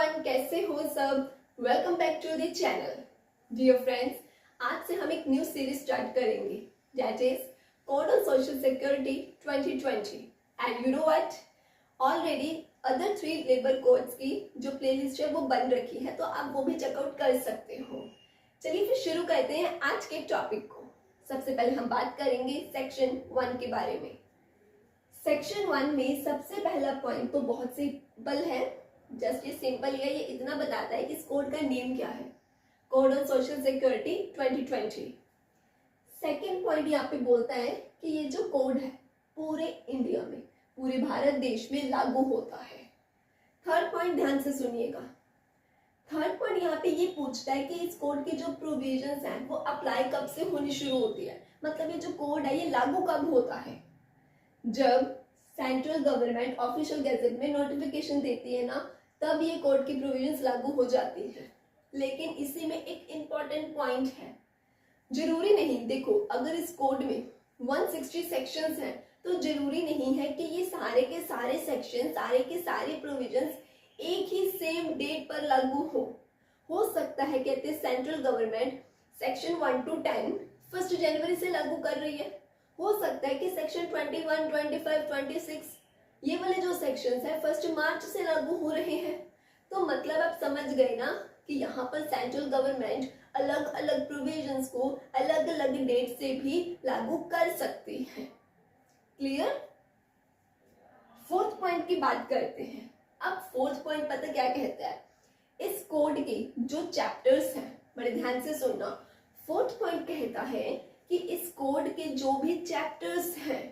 Everyone, कैसे हो सब। Welcome back to the channel. Dear friends, आज से हम एक न्यू सीरीज स्टार्ट करेंगे that is code on social security 2020। And you know what, already other 3 labour codes की जो प्लेलिस्ट है वो बन रखी है, तो आप वो भी चेकआउट कर सकते हो। चलिए फिर शुरू करते हैं आज के टॉपिक को। सबसे पहले हम बात करेंगे सेक्शन 1 के बारे में। सेक्शन 1 में सबसे पहला पॉइंट तो बहुत सिंपल है, जस्ट ये सिंपल है, ये इतना बताता है कि इस कोड का नेम क्या है, code on social security 2020। Second point यहाँ पे बोलता है कि ये जो कोड है पूरे इंडिया में, पूरे भारत देश में लागू होता है। थर्ड पॉइंट ध्यान से सुनिएगा। थर्ड पॉइंट यहाँ पे ये पूछता है कि इस कोड के जो प्रोविजंस हैं वो अप्लाई कब से होनी शुरू होती है, मतलब ये जो कोड है ये लागू कब होता है। जब सेंट्रल गवर्नमेंट ऑफिशियल गैजेट में नोटिफिकेशन देती है ना, तब ये कोड की प्रोविजंस लागू हो जाती है। लेकिन इसी में एक इम्पॉर्टेंट पॉइंट है, जरूरी नहीं, देखो अगर इस कोड में 160 सेक्शंस हैं तो जरूरी नहीं है कि ये सारे के सारे सेक्शन, सारे के सारे प्रोविजंस एक ही सेम डेट पर लागू हो सकता है कहते सेंट्रल गवर्नमेंट सेक्शन 1 to 10 1 जनवरी से लागू कर रही है, हो सकता है कि सेक्शन 21, 25, 26 ये वाले जो सेक्शंस हैं 1 मार्च से लागू हो रहे हैं। तो मतलब आप समझ गए ना कि यहाँ पर सेंट्रल गवर्नमेंट अलग अलग प्रोविजंस को अलग अलग डेट से भी लागू कर सकती है। क्लियर। फोर्थ पॉइंट की बात करते हैं। अब फोर्थ पॉइंट पता क्या कहता है, इस कोड के जो चैप्टर्स हैं, बड़े ध्यान से सुनना। फोर्थ पॉइंट कहता है कि इस कोड के जो भी चैप्टर्स हैं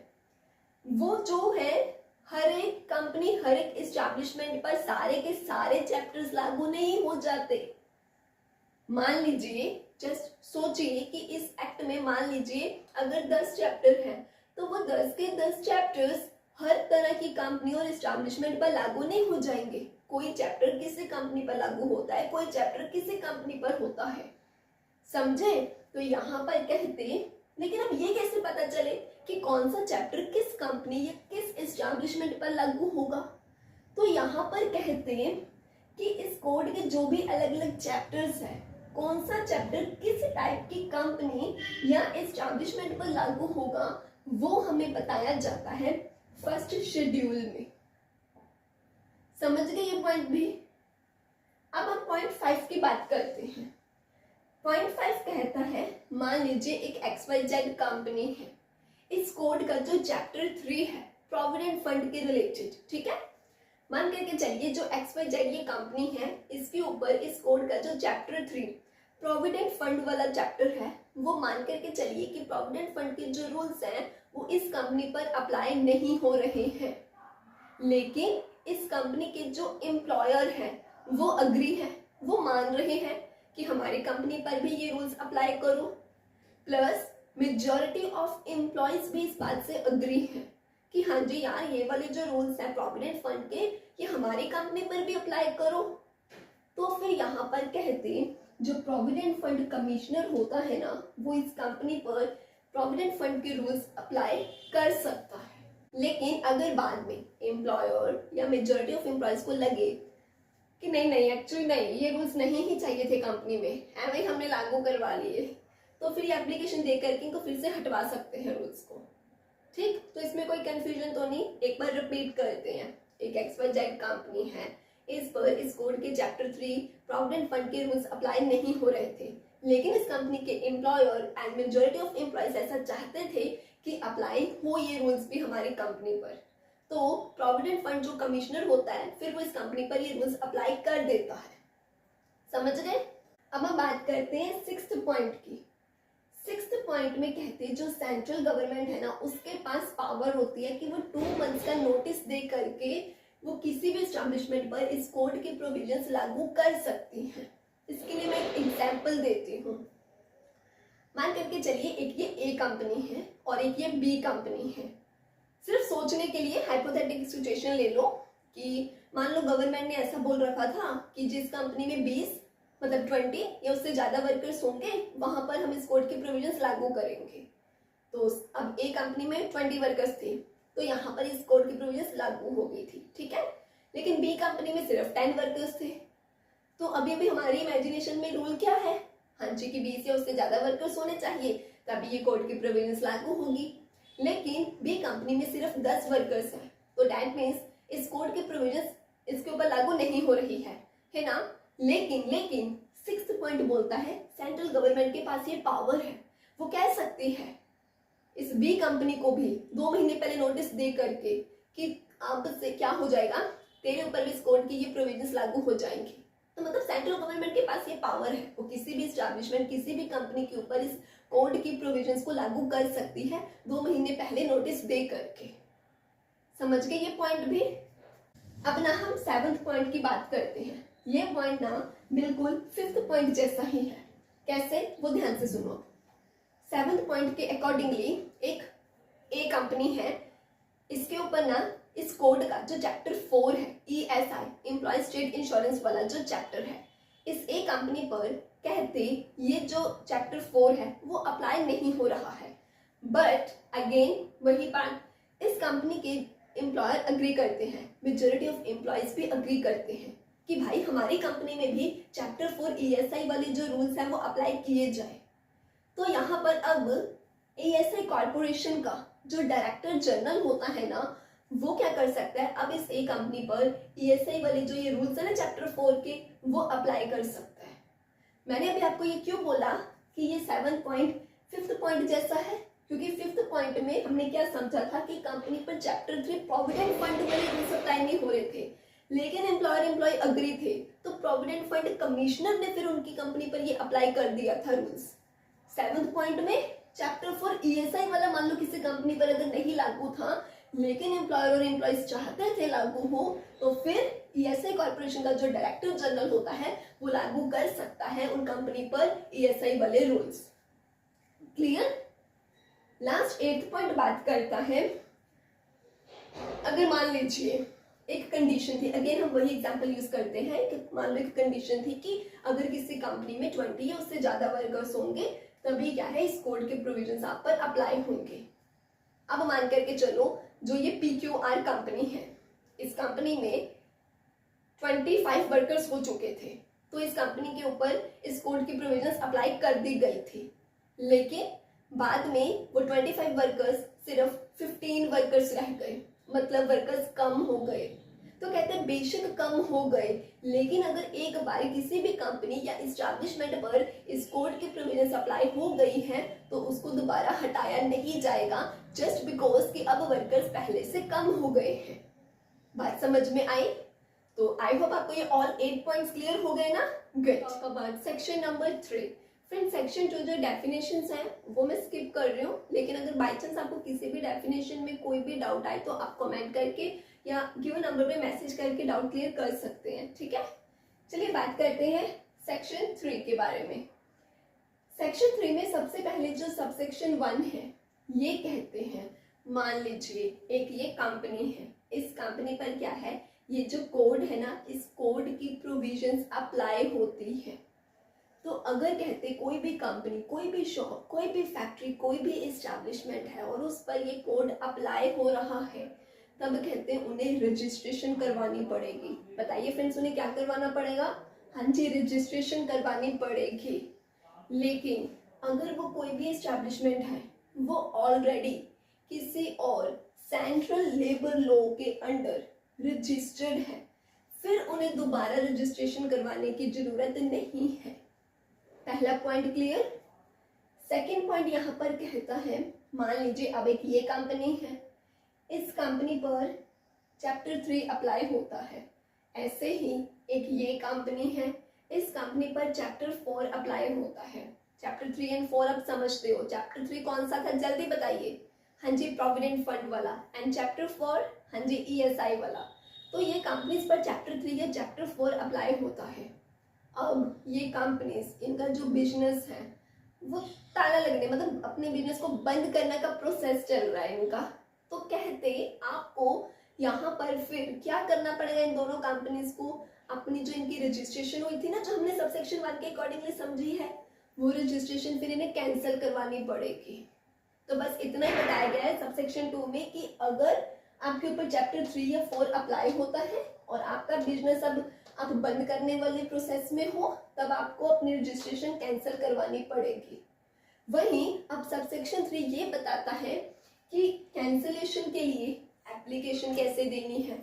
वो जो है हर एक कंपनी, हर एक एस्टैब्लिशमेंट पर सारे के सारे चैप्टर्स लागू नहीं हो जाते। मान लीजिए, जस्ट सोचिए कि इस एक्ट में मान लीजिए अगर 10 चैप्टर हैं तो वो 10 के 10 चैप्टर्स हर तरह की कंपनी और एस्टैब्लिशमेंट पर लागू नहीं हो जाएंगे। कोई चैप्टर किसी कंपनी पर लागू होता है, कोई चैप्टर किसी कंपनी पर होता है, समझे। तो यहाँ पर कहते, लेकिन अब ये कैसे पता चले कि कौन सा चैप्टर किस कंपनी या किस एस्टैब्लिशमेंट पर लागू होगा। तो यहाँ पर कहते हैं कि इस कोड के जो भी अलग अलग चैप्टर्स हैं, कौन सा चैप्टर किस टाइप की कंपनी या एस्टैब्लिशमेंट पर लागू होगा वो हमें बताया जाता है फर्स्ट शेड्यूल में। समझ गए ये पॉइंट भी। अब हम पॉइंट 5 की बात करते हैं। पॉइंट 5 कहता है, मान लीजिए एक XYZ कंपनी है, इस कोड का जो चैप्टर 3 है प्रोविडेंट फंड के रिलेटेड, ठीक है। मान करके चलिए जो XYZ ये कंपनी है, इसके ऊपर इस कोड का जो चैप्टर 3 प्रोविडेंट फंड वाला चैप्टर है, वो मान करके चलिए कि प्रोविडेंट फंड के जो रूल्स हैं वो इस कंपनी पर अप्लाई नहीं हो रहे हैं, लेकिन इस कंपनी के जो एम्प्लॉयर हैं वो अग्री है, वो मान रहे हैं कि हमारी कंपनी पर भी ये रूल्स अप्लाई करो। प्लस मेजॉरिटी ऑफ एम्प्लॉयज भी इस बात से अग्री है कि हाँ जी यार, ये वाले जो रूल्स हैं प्रोविडेंट फंड के, ये हमारी कंपनी पर भी अप्लाई करो। तो फिर यहाँ पर कहते, जो प्रोविडेंट फंड कमिश्नर होता है ना, वो इस कंपनी पर प्रोविडेंट फंड के रूल्स अप्लाई कर सकता है। लेकिन अगर बाद में एम्प्लॉयर या मेजॉरिटी ऑफ एम्प्लॉयज को लगे कि नहीं नहीं, एक्चुअली नहीं, ये रूल्स नहीं ही चाहिए थे कंपनी में, एवं हमने लागू करवा लिए, तो फिर ये एप्लीकेशन दे करके इनको फिर से हटवा सकते हैं रूल्स को। ठीक, तो इसमें कोई कंफ्यूजन तो नहीं। एक बार रिपीट करते हैं। एक XYZ कंपनी है, इस पर इस कोड के चैप्टर 3 प्रोविडेंट फंड के रूल्स अप्लाई नहीं हो रहे थे, लेकिन इस कंपनी के employer and majority of employees ऐसा चाहते थे कि अप्लाई हो ये रूल्स भी हमारी कंपनी पर। तो प्रोविडेंट फंड जो कमिश्नर होता है फिर वो इस कंपनी पर ये रूल्स अप्लाई कर देता है। समझ गए। अब हम बात करते हैं 6th पॉइंट की। 6th पॉइंट में कहते हैं जो सेंट्रल गवर्नमेंट है ना, उसके पास पावर होती है कि वो 2 मंथ्स का नोटिस दे करके वो किसी भी एस्टैब्लिशमेंट पर इस कोड के प्रोविजंस लागू कर सकती है। इसके लिए मैं एक एग्जाम्पल देती हूँ। मान करके चलिए एक ये A कंपनी है और एक ये B कंपनी है। सिर्फ सोचने के लिए हाइपोथेटिक सिचुएशन ले लो कि मान लो गवर्नमेंट ने ऐसा बोल रखा था कि जिस कंपनी में 20 मतलब 20 या उससे ज्यादा वर्कर्स होंगे वहां पर हम इस कोड के प्रोविजंस लागू करेंगे। तो अब A कंपनी में 20 वर्कर्स थे, तो यहाँ पर इस कोड की प्रोविजंस लागू हो गई थी, ठीक है। लेकिन B कंपनी में सिर्फ 10 वर्कर्स थे, तो अभी अभी हमारी इमेजिनेशन में रूल क्या है, हाँ जी कि 20 या उससे ज्यादा वर्कर्स होने चाहिए तभी ये कोड की प्रोविजंस लागू होगी। लेकिन बी कंपनी में सिर्फ 10 वर्कर्स हैं, तो दैट मीन्स इस कोड की प्रोविजंस इसके ऊपर लागू नहीं हो रही है ना। लेकिन 6th पॉइंट बोलता है सेंट्रल गवर्नमेंट के पास ये पावर है, वो कह सकती है इस बी कंपनी को भी 2 महीने पहले नोटिस दे करके कि अब से क्या हो जाएगा, तेरे ऊपर भी इस कोड की ये प्रोविजंस लागू हो जाएंगी। तो मतलब सेंट्रल गवर्नमेंट के पास ये पावर है, वो किसी भी एस्टैब्लिशमेंट किसी भी कंपनी के ऊपर इस कोड की प्रोविजंस को लागू कर सकती है 2 महीने पहले नोटिस दे करके। समझ गए ये पॉइंट भी। अब ना हम 7th पॉइंट की बात करते हैं। ये पॉइंट ना बिल्कुल 5th पॉइंट जैसा ही है। कैसे, वो ध्यान से सुनो। 7th पॉइंट के अकॉर्डिंगली एक ए कंपनी है, इसके ऊपर ना इस कोड का जो चैप्टर 4 है ESI एम्प्लॉय स्टेट इंश्योरेंस वाला जो चैप्टर है, इस ए कंपनी पर कहते ये जो चैप्टर 4 है वो अप्लाई नहीं हो रहा है। बट अगेन वही बात, इस कंपनी के एम्प्लॉयर अग्री करते हैं, मेजोरिटी ऑफ एम्प्लॉयज भी अग्री करते हैं कि भाई हमारी कंपनी में भी चैप्टर 4 ESI वाले जो रूल्स हैं वो अप्लाई किए जाए। तो यहाँ पर अब ESI कॉर्पोरेशन का जो डायरेक्टर जनरल होता है ना, वो क्या कर सकता है, अब इस ए कंपनी पर ESI वाले जो ये रूल्स है ना चैप्टर 4 के, वो अप्लाई कर सकता है। मैंने अभी आपको ये क्यों बोला कि ये 7th पॉइंट 5th पॉइंट जैसा है, क्योंकि 5th पॉइंट में हमने क्या समझा था कि कंपनी पर चैप्टर 3 प्रोविडेंट फंड वाले रूल्स अप्लाई नहीं हो रहे थे, लेकिन एम्प्लॉयर एम्प्लॉय अग्री थे, तो प्रोविडेंट फंड कमिश्नर ने फिर उनकी कंपनी पर ये अप्लाई कर दिया था रूल्स। 7th पॉइंट में चैप्टर 4 ESI वाला मान लो किसी कंपनी पर अगर नहीं लागू था, लेकिन एम्प्लॉयर और एम्प्लॉइज चाहते थे लागू हो, तो फिर ESI कॉर्पोरेशन का जो डायरेक्टर जनरल होता है वो लागू कर सकता है उन कंपनी पर ESI वाले rules. Clear. Last 8th point बात करता है, अगर मान लीजिए एक कंडीशन थी, अगेन हम वही एग्जांपल यूज करते हैं कि मान लो एक कंडीशन थी कि अगर किसी कंपनी में 20 या उससे ज्यादा वर्कर्स होंगे तभी क्या है इस कोड के प्रोविजंस आप पर अप्लाई होंगे। अब मान करके चलो जो ये PQR कंपनी है, इस कंपनी में 25 वर्कर्स हो चुके थे, तो इस कंपनी के ऊपर इस कोड की प्रोविजंस अप्लाई कर दी गई थी, लेकिन बाद में वो 25 वर्कर्स सिर्फ 15 वर्कर्स रह गए, मतलब वर्कर्स कम हो गए। तो कहते हैं बेशक कम हो गए, लेकिन अगर एक बार किसी भी कंपनी या इस्टेब्लिशमेंट पर इस कोड की प्रोविजंस अप्लाई हो गई है तो उसको दोबारा हटाया नहीं जाएगा, जस्ट बिकॉज कि अब वर्कर्स पहले से कम हो गए हैं। बात समझ में आई? तो आई होप आपको ये ऑल 8 पॉइंट्स क्लियर हो गए ना। गुड। अब सेक्शन नंबर 3। फ्रेंड सेक्शन जो डेफिनेशंस हैं वो मैं स्किप कर रही हूँ, लेकिन अगर बाई चांस आपको किसी भी डेफिनेशन में कोई भी डाउट आए तो आप कमेंट करके या गिवन नंबर पे मैसेज करके डाउट क्लियर कर सकते हैं, ठीक है। चलिए बात करते हैं सेक्शन 3 के बारे में। सेक्शन 3 में सबसे पहले जो सबसेक्शन 1 है, ये कहते हैं मान लीजिए एक ये कंपनी है, इस कंपनी पर क्या है, ये जो कोड है ना, इस कोड की प्रोविजंस अप्लाई होती है। तो अगर कहते कोई भी कंपनी, कोई भी शॉप, कोई भी फैक्ट्री, कोई भी एस्टैब्लिशमेंट है और उस पर ये कोड अप्लाई हो रहा है, तब कहते हैं उन्हें रजिस्ट्रेशन करवानी पड़ेगी। बताइए फ्रेंड्स, उन्हें क्या करवाना पड़ेगा? हाँ जी, रजिस्ट्रेशन करवानी पड़ेगी। लेकिन अगर वो कोई भी एस्टैब्लिशमेंट है, वो ऑलरेडी किसी और सेंट्रल लेबर लॉ के अंडर रजिस्टर्ड है, फिर उन्हें दोबारा रजिस्ट्रेशन करवाने की जरूरत नहीं है। पहला पॉइंट क्लियर। सेकंड पॉइंट यहाँ पर कहता है, मान लीजिए अब एक ये कंपनी है, इस कंपनी पर चैप्टर 3 अप्लाई होता है। ऐसे ही एक ये कंपनी है, इस कंपनी पर चैप्टर 4 अप्लाई होता है। चैप्टर 3 एंड 4 आप समझते हो। चैप्टर 3 कौन सा था, जल्दी बताइए। हाँ जी, प्रोविडेंट फंड वाला। एंड चैप्टर 4, हाँ जी, ESI वाला। तो ये कंपनीज पर चैप्टर 3 या चैप्टर 4 अप्लाई होता है। अब ये कंपनीज, इनका जो बिजनेस है वो ताला लगने, मतलब अपने बिजनेस को बंद करने का प्रोसेस चल रहा है इनका। तो कहते आपको यहाँ पर फिर क्या करना पड़ेगा, इन दोनों कंपनीज को अपनी जो इनकी रजिस्ट्रेशन हुई थी ना, जो हमने सबसेक्शन 1 के अकॉर्डिंगली समझी है, वो रजिस्ट्रेशन फिर इन्हें कैंसिल करवानी पड़ेगी। तो बस इतना ही बताया गया है सबसेक्शन 2 में कि अगर आपके ऊपर चैप्टर 3 या 4 अप्लाई होता है और आपका बिजनेस अब आप बंद करने वाले प्रोसेस में हो तब आपको अपनी रजिस्ट्रेशन कैंसिल करवानी पड़ेगी। वहीं अब सबसेक्शन 3 ये बताता है कि कैंसिलेशन के लिए एप्लीकेशन कैसे देनी है,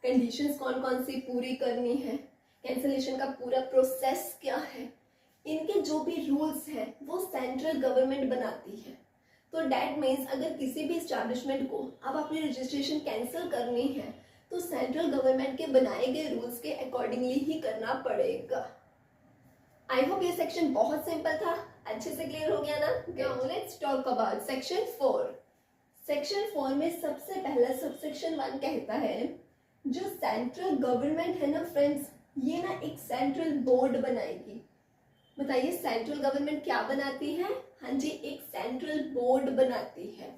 कंडीशंस कौन कौन सी पूरी करनी है, कैंसिलेशन का पूरा प्रोसेस क्या है, इनके जो भी रूल्स हैं वो सेंट्रल गवर्नमेंट बनाती है। तो डैट मीन्स अगर किसी भी एस्टैब्लिशमेंट को अब अपनी रजिस्ट्रेशन कैंसिल करनी है तो सेंट्रल गवर्नमेंट के बनाए गए रूल्स के अकॉर्डिंगली ही करना पड़ेगा। आई होप ये सेक्शन बहुत सिंपल था, अच्छे से क्लियर हो गया ना। Now let's talk about section 4। Section 4 में सबसे पहला सबसेक्शन 1 कहता है जो सेंट्रल गवर्नमेंट है ना फ्रेंड्स, ये ना एक सेंट्रल बोर्ड बनाएगी। बताइए सेंट्रल गवर्नमेंट क्या बनाती है? हाँ जी, एक सेंट्रल बोर्ड बनाती है।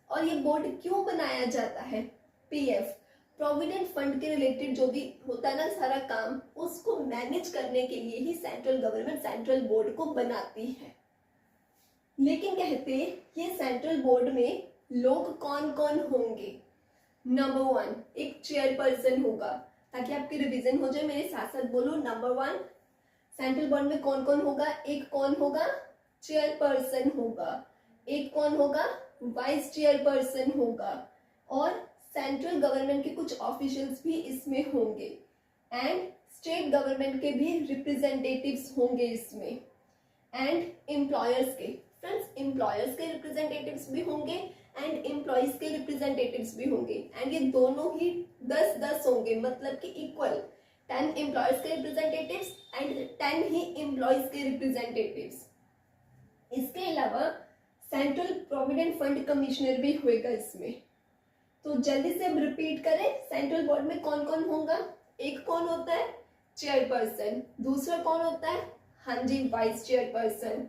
और ये बोर्ड क्यों बनाया जाता है? पीएफ प्रोविडेंट फंड के रिलेटेड जो भी होता है ना सारा काम, उसको मैनेज करने के लिए ही सेंट्रल गवर्नमेंट सेंट्रल बोर्ड को बनाती है। लेकिन कहते ये सेंट्रल बोर्ड में लोग कौन कौन होंगे? नंबर 1 एक चेयरपर्सन होगा, ताकि आपकी रिवीजन हो जाए, मेरे साथ साथ बोलो। नंबर 1 सेंट्रल बोर्ड में कौन कौन होगा? एक कौन होगा? चेयरपर्सन होगा। एक कौन होगा? वाइस चेयरपर्सन होगा। और सेंट्रल गवर्नमेंट के कुछ ऑफिशियल्स भी इसमें होंगे एंड स्टेट गवर्नमेंट के भी रिप्रेजेंटेटिव्स होंगे इसमें एंड एम्प्लॉयर्स के। फ्रेंड्स एम्प्लॉयर्स के रिप्रेजेंटेटिव्स भी होंगे एंड एम्प्लॉयज के रिप्रेजेंटेटिव्स भी होंगे एंड ये दोनों ही 10-10 होंगे, मतलब कि इक्वल 10 एम्प्लॉयर्स के रिप्रेजेंटेटिव्स एंड 10 ही एम्प्लॉयज के रिप्रेजेंटेटिव्स। इसके अलावा सेंट्रल प्रोविडेंट फंड कमिश्नर भी होएगा इसमें। तो जल्दी से अब रिपीट करें, सेंट्रल बोर्ड में कौन कौन होगा? एक कौन होता है? चेयरपर्सन। दूसरा कौन होता है? हाँ जी, वाइस चेयरपर्सन।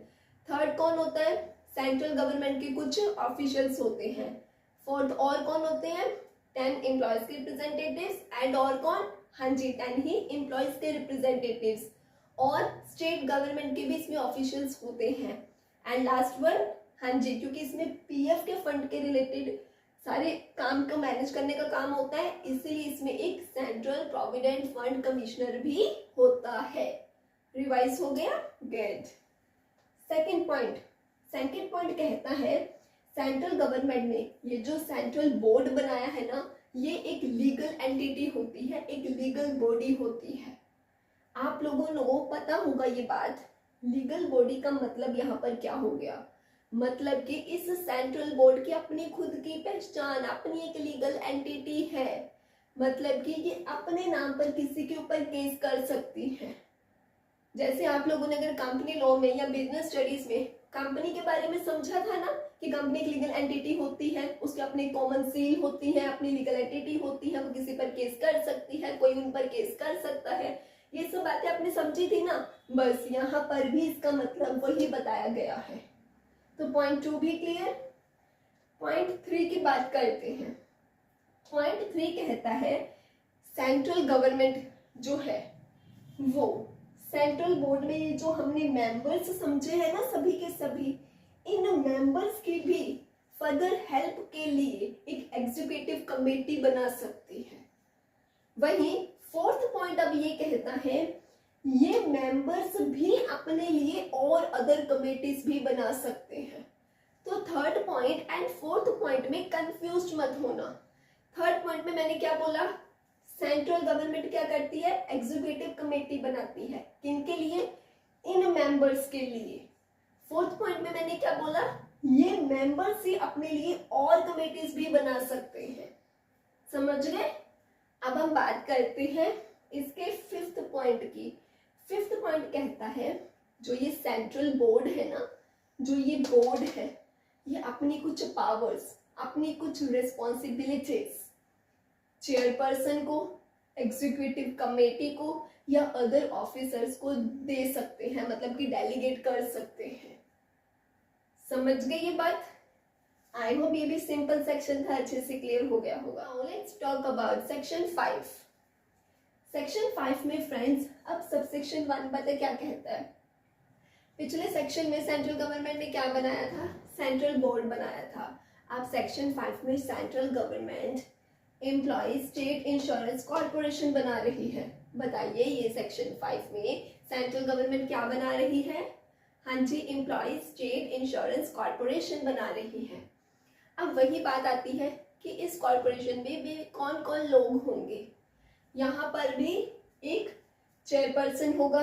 थर्ड कौन होता है? सेंट्रल गवर्नमेंट के कुछ ऑफिशियल्स होते हैं। फोर्थ और कौन होते हैं? 10 एम्प्लॉयज के रिप्रेजेंटेटिव्स एंड और कौन? हाँ जी, 10 ही एम्प्लॉयज के रिप्रेजेंटेटिव्स और स्टेट गवर्नमेंट के भी इसमें ऑफिशियल्स होते हैं। एंड लास्ट वन, हाँ जी, क्योंकि इसमें पीएफ के फंड के रिलेटेड सारे काम को मैनेज करने का काम होता है, इसलिए इसमें एक सेंट्रल प्रोविडेंट फंड कमिश्नर भी होता है। रिवाइज हो गया? गुड। सेकंड पॉइंट कहता है सेंट्रल गवर्नमेंट ने ये जो सेंट्रल बोर्ड बनाया है ना, ये एक लीगल एंटिटी होती है, एक लीगल बॉडी होती है। आप लोगों को पता होगा ये बात। लीगल बॉडी का मतलब यहाँ पर क्या हो गया? मतलब कि इस सेंट्रल बोर्ड की अपनी खुद की पहचान, अपनी एक लीगल एंटिटी है। मतलब कि ये अपने नाम पर किसी के ऊपर केस कर सकती है। जैसे आप लोगों ने अगर कंपनी लॉ में या बिजनेस स्टडीज में कंपनी के बारे में समझा था ना कि कंपनी एक लीगल एंटिटी होती है, उसके अपने कॉमन सील होती है, अपनी लीगल एंटिटी होती है, वो किसी पर केस कर सकती है, कोई उन पर केस कर सकता है, ये सब बातें आपने समझी थी ना। बस यहाँ पर भी इसका मतलब वही बताया गया है। तो पॉइंट 2 भी क्लियर। पॉइंट 3 की बात करते हैं। पॉइंट 3 कहता है सेंट्रल गवर्नमेंट जो है वो सेंट्रल बोर्ड में ये जो हमने मेंबर्स समझे हैं ना सभी के सभी, इन मेंबर्स की भी फर्दर हेल्प के लिए एक एग्जीक्यूटिव कमेटी बना सकती है। वहीं फोर्थ पॉइंट अब ये कहता है ये मेंबर्स भी अपने लिए और अदर कमेटीज भी बना सकते हैं। तो third point and fourth point में कंफ्यूज मत होना। थर्ड पॉइंट में मैंने क्या बोला? सेंट्रल गवर्नमेंट क्या करती है? एग्जीक्यूटिव कमेटी बनाती है। किनके लिए? इन मेंबर्स के लिए। फोर्थ पॉइंट में मैंने क्या बोला? ये मेंबर्स ही अपने लिए और कमेटीज भी बना सकते हैं। समझ गए? अब हम बात करते हैं इसके फिफ्थ पॉइंट की। फिफ्थ पॉइंट कहता है जो ये सेंट्रल बोर्ड है ना, जो ये बोर्ड है, ये अपनी कुछ पावर्स, अपनी कुछ रिस्पॉन्सिबिलिटीज चेयरपर्सन को, एग्जीक्यूटिव कमेटी को या अदर ऑफिसर्स को दे सकते हैं, मतलब कि डेलीगेट कर सकते हैं। समझ गए ये बात? आई होप ये भी सिंपल सेक्शन था, अच्छे से क्लियर हो गया होगा। Now let's talk about section 5। Section 5 में फ्रेंड्स अब सबसेक्शन 1 पता क्या कहता है? पिछले सेक्शन में सेंट्रल गवर्नमेंट ने क्या बनाया था? सेंट्रल बोर्ड बनाया था। अब सेक्शन 5 में central government employ state insurance corporation बना रही है। बताइए ये सेक्शन 5 में सेंट्रल गवर्नमेंट क्या बना रही है? हाँ जी, एम्प्लॉय स्टेट इंश्योरेंस कॉर्पोरेशन बना रही है। अब वही बात आती है कि इस कॉर्पोरेशन में भी कौन कौन लोग होंगे। यहाँ पर भी एक चेयरपर्सन होगा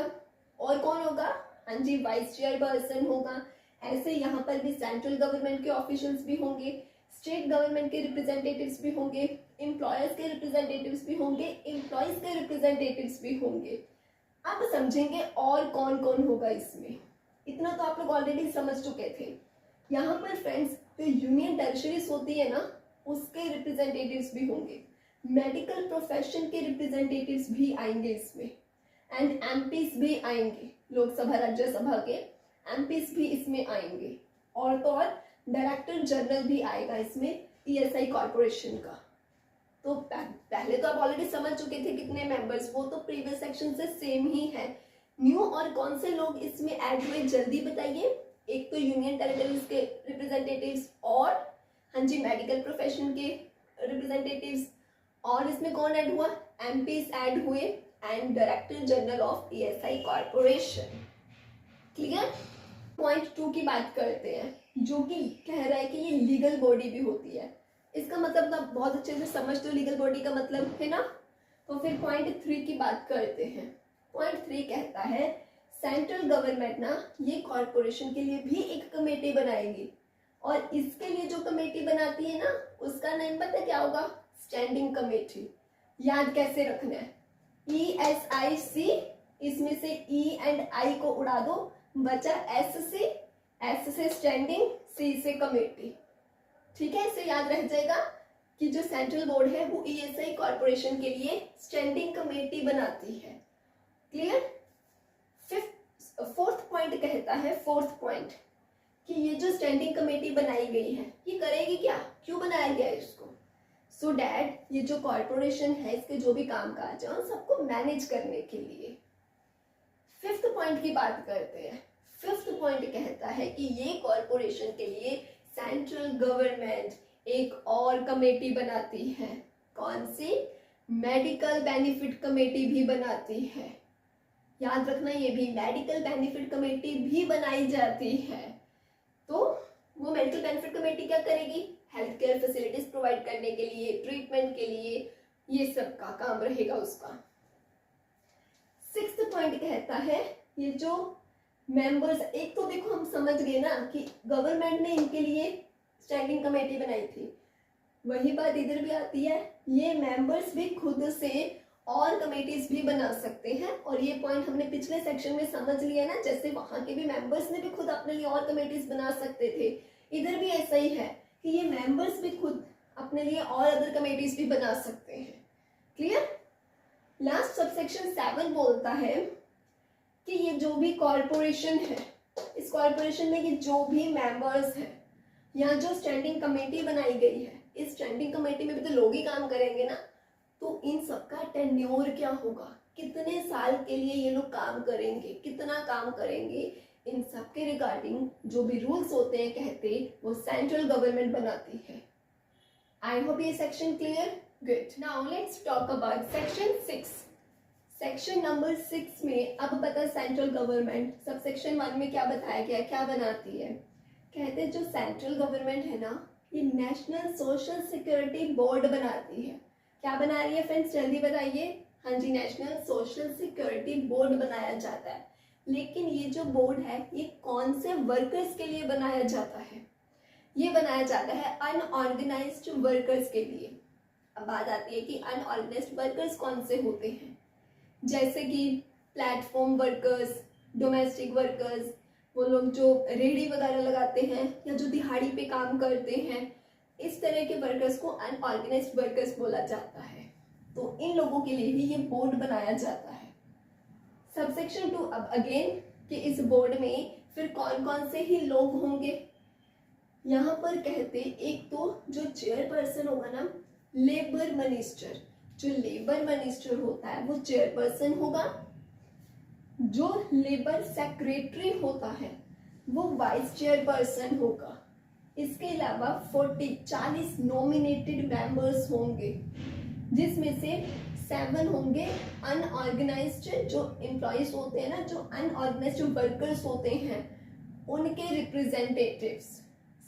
और कौन होगा? हाँ जी, वाइस चेयरपर्सन होगा। ऐसे यहाँ पर भी सेंट्रल गवर्नमेंट के ऑफिशियल्स भी होंगे, स्टेट गवर्नमेंट के रिप्रेजेंटेटिव्स भी होंगे, एम्प्लॉयर्स के रिप्रेजेंटेटिव्स भी होंगे, एम्प्लॉयज के रिप्रेजेंटेटिव्स भी होंगे। अब समझेंगे और कौन कौन होगा इसमें। इतना तो आप लोग ऑलरेडी समझ चुके थे। यहाँ पर फ्रेंड्स जो यूनियन टेरिटरीज होती है ना, उसके रिप्रेजेंटेटिव्स भी होंगे, मेडिकल प्रोफेशन के रिप्रेजेंटेटिव्स भी आएंगे इसमें, एंड एमपीज भी आएंगे, लोकसभा राज्यसभा के एमपीज भी इसमें आएंगे, और तो और डायरेक्टर जनरल भी आएगा इसमें ईएसआई कॉर्पोरेशन का। तो पहले तो आप ऑलरेडी समझ चुके थे कितने मेंबर्स, वो तो प्रीवियस सेक्शन से सेम ही है। न्यू और कौन से लोग इसमें ऐड हुए जल्दी बताइए। एक तो यूनियन टेरिटरीज के रिप्रेजेंटेटिव्स, और हाँ जी मेडिकल प्रोफेशन के रिप्रेजेंटेटिव्स, और इसमें कौन ऐड हुआ? एमपीज ऐड हुए, and director general of ESI corporation. Clear? Point 2 की बात करते हैं, जो कि कह रहा है कि ये लीगल बॉडी भी होती है। इसका मतलब आप बहुत अच्छे से समझते हो लीगल बॉडी का मतलब, है ना? तो फिर पॉइंट 3 की बात करते हैं। पॉइंट 3 कहता है सेंट्रल गवर्नमेंट ना ये कॉर्पोरेशन के लिए भी एक कमेटी बनाएगी, और इसके लिए जो कमेटी बनाती है ना, उसका नाम पता क्या होगा? Standing committee. याद कैसे रखना है? ESIC, इसमें से E एंड I को उड़ा दो, बचा S से स्टैंडिंग, C से कमेटी। ठीक है, इसे याद रह जाएगा कि जो सेंट्रल बोर्ड है वो ESI कॉर्पोरेशन के लिए स्टैंडिंग कमेटी बनाती है। क्लियर? फोर्थ पॉइंट कहता है, फोर्थ पॉइंट, कि ये जो स्टैंडिंग कमेटी बनाई गई है ये करेगी क्या? क्यों बनाया गया है इसको? सो डैट ये जो कॉर्पोरेशन है इसके जो भी काम काज है उन सबको मैनेज करने के लिए। फिफ्थ पॉइंट की बात करते हैं। फिफ्थ पॉइंट कहता है कि ये कॉर्पोरेशन के लिए सेंट्रल गवर्नमेंट एक और कमेटी बनाती है। कौन सी? मेडिकल बेनिफिट कमेटी भी बनाती है। याद रखना, ये भी मेडिकल बेनिफिट कमेटी भी बनाई जाती है। तो वो मेडिकल बेनिफिट कमेटी क्या करेगी? हेल्थ केयर फैसिलिटीज प्रोवाइड करने के लिए, ट्रीटमेंट के लिए, ये सब का काम रहेगा उसका। सिक्स्थ पॉइंट कहता है ये जो मेंबर्स, एक तो देखो हम समझ गए ना कि गवर्नमेंट ने इनके लिए स्टैंडिंग कमेटी बनाई थी, वही बात इधर भी आती है, ये मेंबर्स भी खुद से और कमेटीज भी बना सकते हैं। और ये पॉइंट हमने पिछले सेक्शन में समझ लिया ना, जैसे वहां के भी मेंबर्स ने भी खुद अपने लिए और कमेटीज बना सकते थे, इधर भी ऐसा ही है कि ये मेंबर्स भी खुद अपने लिए और अदर कमेटीज भी बना सकते हैं। क्लियर? लास्ट सबसेक्शन 7 बोलता है कि ये जो भी कॉर्पोरेशन है, इस कॉर्पोरेशन में ये जो भी मेंबर्स हैं, यहाँ जो स्टैंडिंग कमेटी बनाई गई है, इस स्टैंडिंग कमेटी में भी तो लोग ही काम करेंगे ना, तो इन सबका टेन्योर क्या होगा? कितने साल के लिए ये लोग काम करेंगे, कितना काम करेंगे, इन सब के रिगार्डिंग जो भी रूल्स होते हैं कहते वो सेंट्रल गवर्नमेंट बनाती है। आई होप ये section clear? Good. Now let's talk about section 6। Section number 6 में अब पता सेंट्रल गवर्नमेंट सब सेक्शन 1 में क्या बताया गया, क्या बनाती है। कहते हैं जो सेंट्रल गवर्नमेंट है ना, ये नेशनल सोशल सिक्योरिटी बोर्ड बनाती है। क्या बना रही है फ्रेंड्स, जल्दी बताइए। हाँ जी, नेशनल सोशल सिक्योरिटी बोर्ड बनाया जाता है। लेकिन ये जो बोर्ड है ये कौन से वर्कर्स के लिए बनाया जाता है? ये बनाया जाता है अनऑर्गेनाइज्ड वर्कर्स के लिए। अब बात आती है कि अनऑर्गेनाइज्ड वर्कर्स कौन से होते हैं, जैसे कि प्लेटफॉर्म वर्कर्स, डोमेस्टिक वर्कर्स, वो लोग जो रेहड़ी वगैरह लगाते हैं या जो दिहाड़ी पे काम करते हैं, इस तरह के वर्कर्स को अनऑर्गेनाइज्ड वर्कर्स बोला जाता है। तो इन लोगों के लिए भी ये बोर्ड बनाया जाता है। सबसेक्शन 2 अब अगेन कि इस बोर्ड में फिर कौन कौन से ही लोग होंगे। यहाँ पर कहते एक तो जो चेयरपर्सन होगा ना, लेबर मिनिस्टर, जो लेबर मिनिस्टर होता है वो चेयरपर्सन होगा। जो लेबर सेक्रेटरी होता है वो वाइस चेयरपर्सन होगा। इसके अलावा 40 नॉमिनेटेड मेंबर्स होंगे, जिसमें से 7 होंगे अनऑर्गेनाइज्ड जो एम्प्लॉयज होते हैं ना, जो अनऑर्गेनाइज्ड वर्कर्स होते हैं उनके रिप्रेजेंटेटिव्स।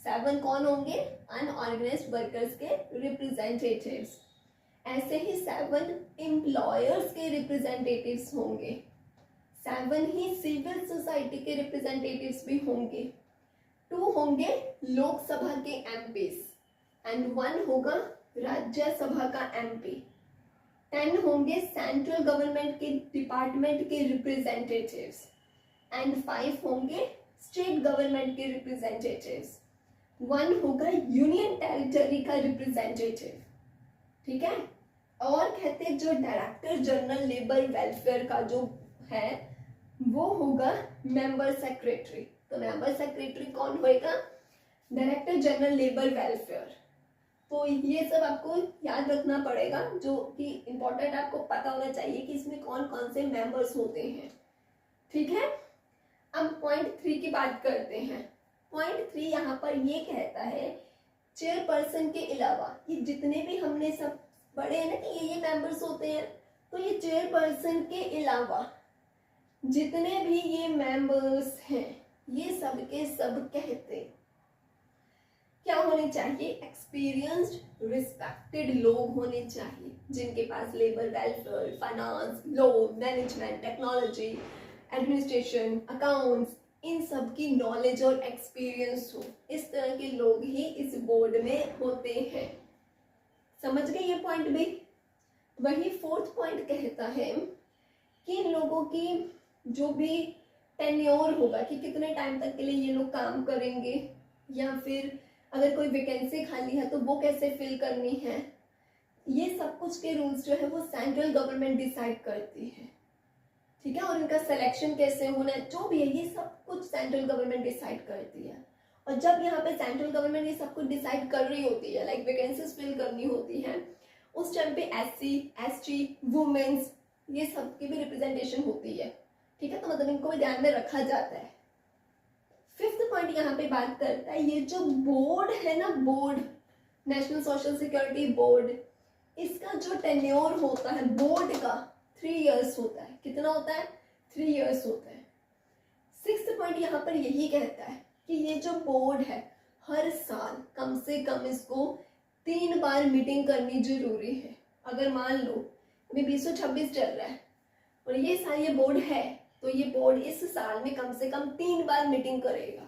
7 कौन होंगे? अनऑर्गेनाइज्ड वर्कर्स के रिप्रेजेंटेटिव्स। ऐसे ही 7 एम्प्लॉयर्स के रिप्रेजेंटेटिव्स होंगे। 7 ही सिविल सोसाइटी के रिप्रेजेंटेटिव्स भी होंगे। 2 होंगे लोकसभा के एमपीज एंड 1 होगा राज्यसभा का एमपी। 10 होंगे सेंट्रल गवर्नमेंट के डिपार्टमेंट के रिप्रेजेंटेटिव्स एंड 5 होंगे स्टेट गवर्नमेंट के रिप्रेजेंटेटिव्स। 1 होगा यूनियन टेरिटरी का रिप्रेजेंटेटिव, ठीक है। और कहते हैं जो डायरेक्टर जनरल लेबर वेलफेयर का जो है वो होगा मेंबर सेक्रेटरी। तो मेंबर सेक्रेटरी कौन होएगा? Director general labour welfare. तो ये सब आपको याद रखना पड़ेगा, जो कि इम्पोर्टेंट आपको पता होना चाहिए कि इसमें कौन कौन से मेंबर्स होते हैं, ठीक है। अब पॉइंट 3 की बात करते हैं। पॉइंट 3 यहाँ पर ये कहता है चेयरपर्सन के अलावा ये जितने भी हमने सब पढ़े हैं ना कि ये मेंबर्स होते हैं, तो ये चेयरपर्सन के अलावा जितने भी ये मेंबर्स हैं ये सब के सब कहते क्या होने चाहिए? एक्सपीरियंस्ड रिस्पेक्टेड लोग होने चाहिए, जिनके पास labour welfare, finance, law, management, technology, administration, accounts, इन सब की नॉलेज और एक्सपीरियंस हो। इस तरह के लोग ही इस बोर्ड में होते हैं। समझ गए ये पॉइंट भी? वही 4th पॉइंट कहता है कि इन लोगों की जो भी टेन्योर होगा कि कितने टाइम तक के लिए ये लोग काम करेंगे, या फिर अगर कोई वैकेंसी खाली है तो वो कैसे फिल करनी है, ये सब कुछ के रूल्स जो है वो सेंट्रल गवर्नमेंट डिसाइड करती है, ठीक है। और इनका सिलेक्शन कैसे होना है, जो भी है ये सब कुछ सेंट्रल गवर्नमेंट डिसाइड करती है। और जब यहाँ पे सेंट्रल गवर्नमेंट ये सब कुछ डिसाइड कर रही होती है, लाइक वैकेंसीज फिल करनी होती है, उस टाइम पे SC, ST, वुमेन्स ये सब की भी रिप्रेजेंटेशन होती है, ठीक है। तो मतलब इनको भी ध्यान में रखा जाता है। 5th पॉइंट यहाँ पे बात करता है ये जो बोर्ड है ना, board national social security board, इसका जो टेन्योर होता है बोर्ड का 3 इयर्स होता है। कितना होता है? 3 इयर्स होता है। 6th पॉइंट यहाँ पर यही कहता है कि ये जो बोर्ड है हर साल कम से कम इसको 3 बार मीटिंग करनी जरूरी है। अगर मान लो अभी 2026 चल रहा है और ये साल ये बोर्ड है, तो ये बोर्ड इस साल में कम से कम 3 बार मीटिंग करेगा।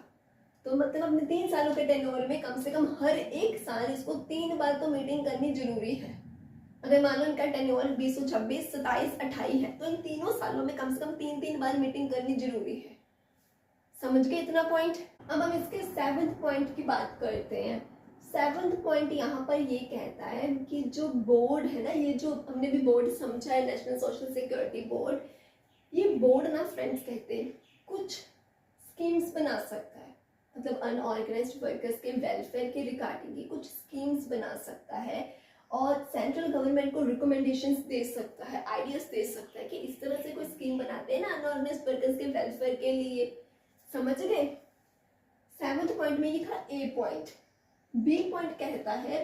तो मतलब अपने 3 सालों के टेन्योर में कम से कम हर एक साल इसको 3 बार तो मीटिंग करनी जरूरी है। अगर मान लो इनका टेन्योर 2026, 27, 28 है, तो इन तीनों सालों में कम से कम 3 बार मीटिंग करनी जरूरी है। समझ गए इतना पॉइंट? अब हम इसके 7th पॉइंट की बात करते हैं। 7th पॉइंट यहाँ पर ये कहता है कि जो बोर्ड है ना, ये जो हमने भी बोर्ड समझा है नेशनल सोशल सिक्योरिटी बोर्ड, ये बोर्ड ना फ्रेंड्स कहते हैं कुछ स्कीम्स बना सकता है, मतलब अनऑर्गेनाइज्ड वर्कर्स के वेलफेयर के रिगार्डिंग कुछ स्कीम्स बना सकता है और सेंट्रल गवर्नमेंट को रिकमेंडेशंस दे सकता है, आइडियाज दे सकता है कि इस तरह से कोई स्कीम बनाते हैं ना अनऑर्गेनाइज्ड वर्कर्स के वेलफेयर के लिए। समझ गए? 7th पॉइंट में ये था A पॉइंट। B पॉइंट कहता है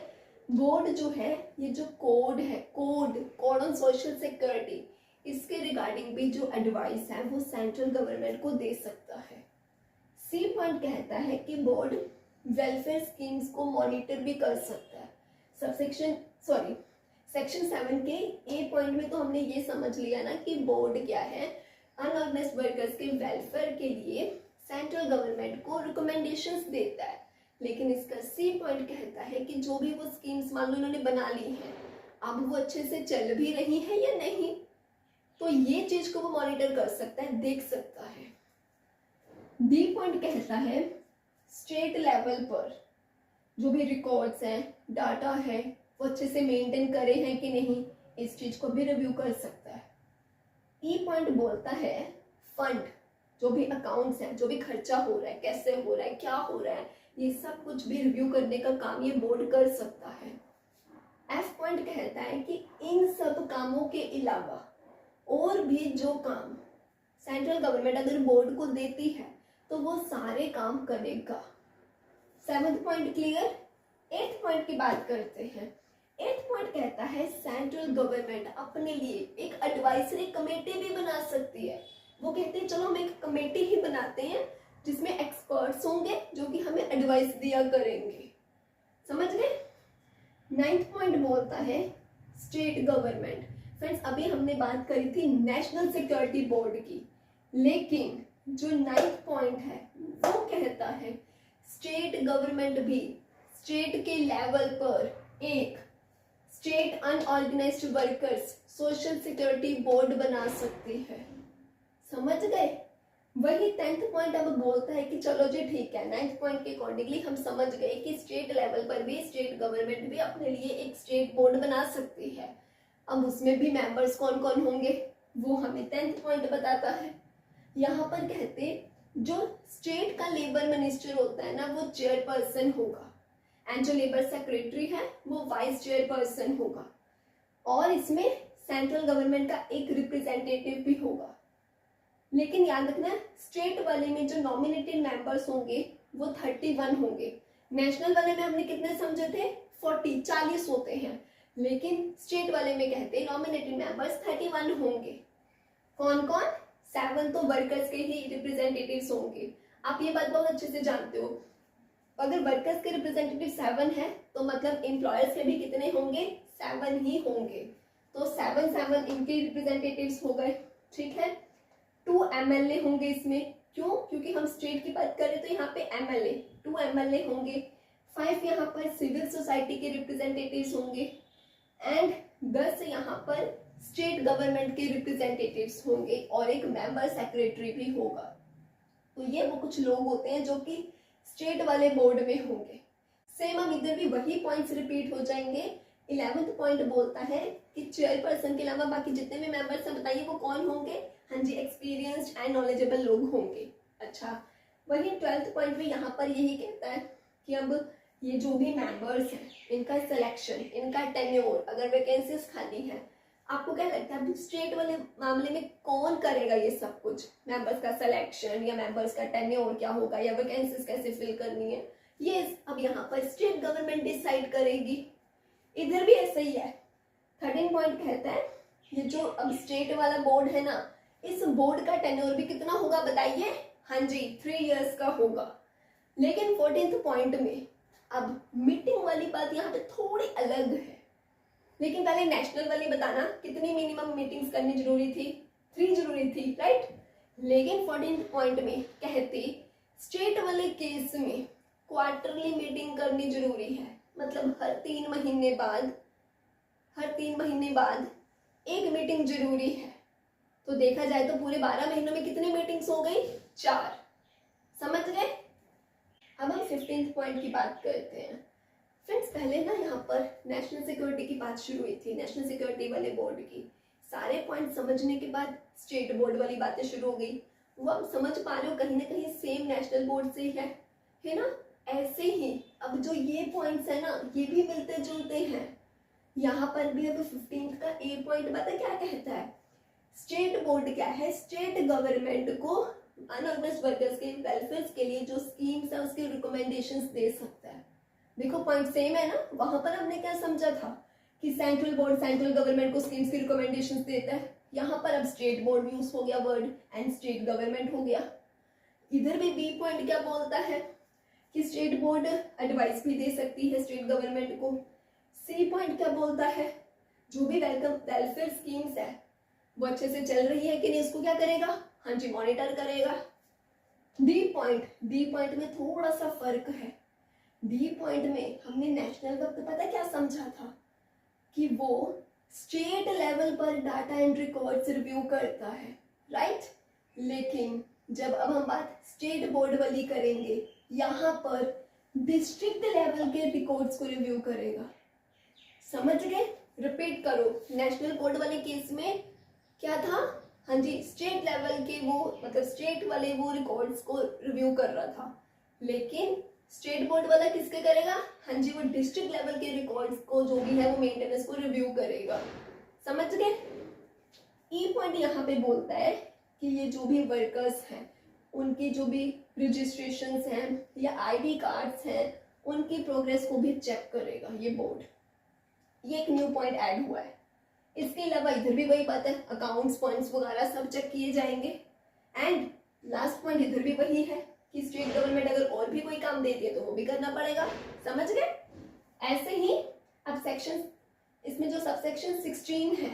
बोर्ड जो है ये जो कोड है, कोड ऑन सोशल सिक्योरिटी, इसके रिगार्डिंग भी जो एडवाइस है वो सेंट्रल गवर्नमेंट को दे सकता है। C पॉइंट कहता है कि बोर्ड वेलफेयर स्कीम्स को मॉनिटर भी कर सकता है। सेक्शन 7 के A पॉइंट में तो हमने ये समझ लिया ना कि बोर्ड क्या है, अनऑर्गेनाइज्ड वर्कर्स के वेलफेयर के लिए सेंट्रल गवर्नमेंट को रिकमेंडेशंस देता है। लेकिन इसका C पॉइंट कहता है कि जो भी वो स्कीम्स मान लो इन्होंने बना ली है, अब वो अच्छे से चल भी रही है या नहीं, तो ये चीज को वो मॉनिटर कर सकता है, देख सकता है। D पॉइंट कहता है स्टेट लेवल पर जो भी रिकॉर्ड्स हैं, डाटा है, वो अच्छे से मेंटेन करे हैं कि नहीं, इस चीज को भी रिव्यू कर सकता है। E पॉइंट बोलता है फंड, जो भी अकाउंट्स हैं, जो भी खर्चा हो रहा है, कैसे हो रहा है, क्या हो रहा है, ये सब कुछ भी रिव्यू करने का काम ये बोर्ड कर सकता है। F पॉइंट कहता है कि इन सब कामों के अलावा और भी जो काम सेंट्रल गवर्नमेंट अगर बोर्ड को देती है तो वो सारे काम करेगा। 7th point clear? 8th point की बात करते हैं। 8th पॉइंट कहता है सेंट्रल गवर्नमेंट अपने लिए एक एडवाइजरी कमेटी भी बना सकती है। वो कहते हैं चलो हम एक कमेटी ही बनाते हैं जिसमें एक्सपर्ट्स होंगे जो कि हमें एडवाइस दिया करेंगे। समझ गए। 9th पॉइंट बोलता है स्टेट गवर्नमेंट। फ्रेंड्स अभी हमने बात करी थी नेशनल सिक्योरिटी बोर्ड की, लेकिन जो 9th पॉइंट है वो कहता है स्टेट गवर्नमेंट भी स्टेट के लेवल पर एक state unorganised workers social security board बना सकती है। समझ गए। वही 10th पॉइंट अब बोलता है कि चलो जी ठीक है, 9th पॉइंट के अकॉर्डिंगली हम समझ गए कि स्टेट लेवल पर भी स्टेट गवर्नमेंट भी अपने लिए एक स्टेट बोर्ड बना सकती है। अब उसमें भी मेंबर्स कौन कौन होंगे वो हमें 10th पॉइंट बताता है। यहाँ पर कहते जो स्टेट का लेबर मिनिस्टर होता है ना वो चेयरपर्सन होगा, एंड जो लेबर सेक्रेटरी है वो वाइस चेयरपर्सन होगा, और इसमें सेंट्रल गवर्नमेंट का एक रिप्रेजेंटेटिव भी होगा। लेकिन याद रखना स्टेट वाले में जो नॉमिनेटेड मेंबर्स होंगे वो 31 होंगे। नेशनल वाले में हमने कितने समझे थे 40 होते हैं, लेकिन स्टेट वाले में कहते हैं नॉमिनेटेड मेंबर्स 31 होंगे। कौन कौन? 7 तो वर्कर्स के ही रिप्रेजेंटेटिव्स होंगे। आप ये बात बहुत अच्छे से जानते हो, अगर वर्कर्स के रिप्रेजेंटेटिव 7 है तो मतलब एम्प्लॉयर्स के भी कितने होंगे 7 ही होंगे। तो 7 इनके रिप्रेजेंटेटिव्स हो गए। ठीक है। 2 MLA होंगे इसमें। क्यों? क्योंकि हम स्टेट की बात करें तो यहाँ पे MLA 2 MLA होंगे। 5 यहाँ पर सिविल सोसाइटी के रिप्रेजेंटेटिव्स होंगे, एंड 10 यहाँ पर स्टेट गवर्नमेंट के रिप्रेजेंटेटिव्स होंगे, और एक मेंबर सेक्रेटरी भी होगा। तो ये वो कुछ लोग होते हैं जो कि स्टेट वाले बोर्ड में होंगे। सेम हम इधर भी वही पॉइंट्स रिपीट हो जाएंगे। 11th पॉइंट बोलता है कि चेयरपर्सन के अलावा बाकी जितने भी मेंबर्स हैं बताइए वो कौन होंगे? हाँ जी, एक्सपीरियंस्ड एंड नॉलेजेबल लोग होंगे। अच्छा, वही 12th पॉइंट में यहाँ पर यही कहता है कि अब ये जो भी मेंबर्स हैं इनका सिलेक्शन, इनका टेन्योर, अगर वैकेंसीज खाली है, आपको क्या लगता है स्टेट वाले मामले में कौन करेगा ये सब कुछ? मेंबर्स का सिलेक्शन या मेंबर्स का टेन्योर क्या होगा या वैकेंसीज कैसे फिल करनी है, ये अब यहाँ पर स्टेट गवर्नमेंट डिसाइड करेगी। इधर भी ऐसा ही है। 13 पॉइंट कहता है ये जो अब स्टेट वाला बोर्ड है ना, इस बोर्ड का टेन्योर भी कितना होगा बताइए? हाँ जी, 3 इयर्स का होगा। लेकिन 14th पॉइंट में अब मीटिंग वाली बात यहाँ पे थोड़ी अलग है। लेकिन पहले नेशनल वाली बताना, कितनी मिनिमम मीटिंग्स करनी जरूरी थी? 3 जरूरी थी, राइट। लेकिन 14th पॉइंट में कहते स्टेट वाले केस में क्वार्टरली मीटिंग करनी जरूरी है। मतलब हर 3 महीने बाद एक मीटिंग जरूरी है। तो देखा जाए तो पूरे 12 महीनों में कितनी मीटिंग्स हो गई? 4। समझ गए। अब हम 15th पॉइंट की बात करते हैं। फ्रेंड्स पहले ना यहाँ पर नेशनल सिक्योरिटी की बात शुरू हुई थी, नेशनल सिक्योरिटी वाले बोर्ड की। सारे पॉइंट समझने के बाद स्टेट बोर्ड वाली बातें शुरू हो गई। वो आप समझ पा रहे हो कहीं ना कहीं सेम नेशनल बोर्ड से है ना। ऐसे ही अब जो ये पॉइंट्स है ना ये भी मिलते जुलते हैं। यहाँ पर भी अब 15th का ए पॉइंट पता क्या कहता है? स्टेट बोर्ड क्या है? स्टेट गवर्नमेंट को अनऑर्गेनाइज्ड वर्कर्स के वेलफेयर के लिए जो स्कीम्स है उसके रिकमेंडेशंस दे सकता है। देखो पॉइंट सेम है ना। वहां पर हमने क्या समझा था कि सेंट्रल बोर्ड सेंट्रल गवर्नमेंट को स्कीम्स की रिकमेंडेशंस देता है। यहाँ पर अब स्टेट बोर्ड यूज हो गया वर्ड, एंड स्टेट गवर्नमेंट हो गया। इधर भी बी पॉइंट क्या बोलता है कि स्टेट बोर्ड एडवाइस भी दे सकती है स्टेट गवर्नमेंट को। सी पॉइंट क्या बोलता है? जो भी वेलफेयर स्कीम्स है वो अच्छे से चल रही है कि नहीं उसको क्या करेगा? हाँ जी, मॉनिटर करेगा। डी पॉइंट में थोड़ा सा फर्क है। डी पॉइंट में हमने नेशनल का पता क्या समझा था कि वो स्टेट लेवल पर डाटा एंड रिकॉर्ड्स रिव्यू करता है, राइट। लेकिन जब अब हम बात स्टेट बोर्ड वाली करेंगे, यहाँ पर डिस्ट्रिक्ट लेवल के रिकॉर्ड्स को रिव्यू करेगा। समझ गए। रिपीट करो, नेशनल बोर्ड वाले केस में क्या था? हाँ जी, स्टेट लेवल के वो मतलब स्टेट वाले वो रिकॉर्ड्स को रिव्यू कर रहा था। लेकिन स्टेट बोर्ड वाला किसके करेगा? हाँ जी, वो डिस्ट्रिक्ट लेवल के रिकॉर्ड्स को जो भी है वो मेंटेनेंस को रिव्यू करेगा। समझ गए। ई पॉइंट यहाँ पे बोलता है कि ये जो भी वर्कर्स हैं उनकी जो भी रजिस्ट्रेशंस हैं या ID कार्ड्स हैं उनकी प्रोग्रेस को भी चेक करेगा ये बोर्ड। ये एक न्यू पॉइंट ऐड हुआ है। इसके अलावा इधर भी वही बात है, अकाउंट्स पॉइंट्स वगैरह सब चेक किए जाएंगे। एंड लास्ट पॉइंट इधर भी वही है कि स्टेट गवर्नमेंट अगर और भी कोई काम देती है तो वो भी करना पड़ेगा। समझ गए? ऐसे ही अब सेक्शन, इसमें जो सबसेक्शन 16 है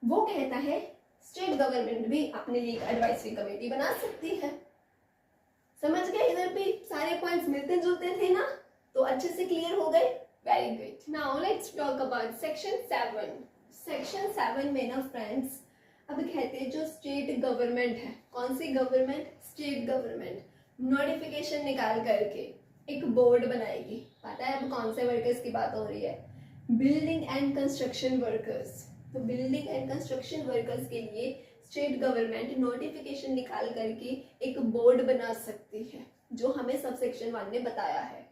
वो कहता है स्टेट गवर्नमेंट भी अपने लिए एक एडवाइजरी कमेटी बना सकती है। समझ गए? इधर भी सारे पॉइंट्स मिलते जुलते थे ना, तो अच्छे से क्लियर हो गए। Very good. Now let's talk about section 7। Section 7 में ना फ्रेंड्स, अब कहते हैं जो स्टेट गवर्नमेंट है, कौन सी गवर्नमेंट? स्टेट गवर्नमेंट नोटिफिकेशन निकाल करके एक बोर्ड बनाएगी। पता है अब कौन से वर्कर्स की बात हो रही है? Building and construction workers. तो बिल्डिंग एंड कंस्ट्रक्शन वर्कर्स के लिए स्टेट गवर्नमेंट नोटिफिकेशन निकाल करके एक बोर्ड बना सकती है, जो हमें सबसेक्शन 1 ने बताया है।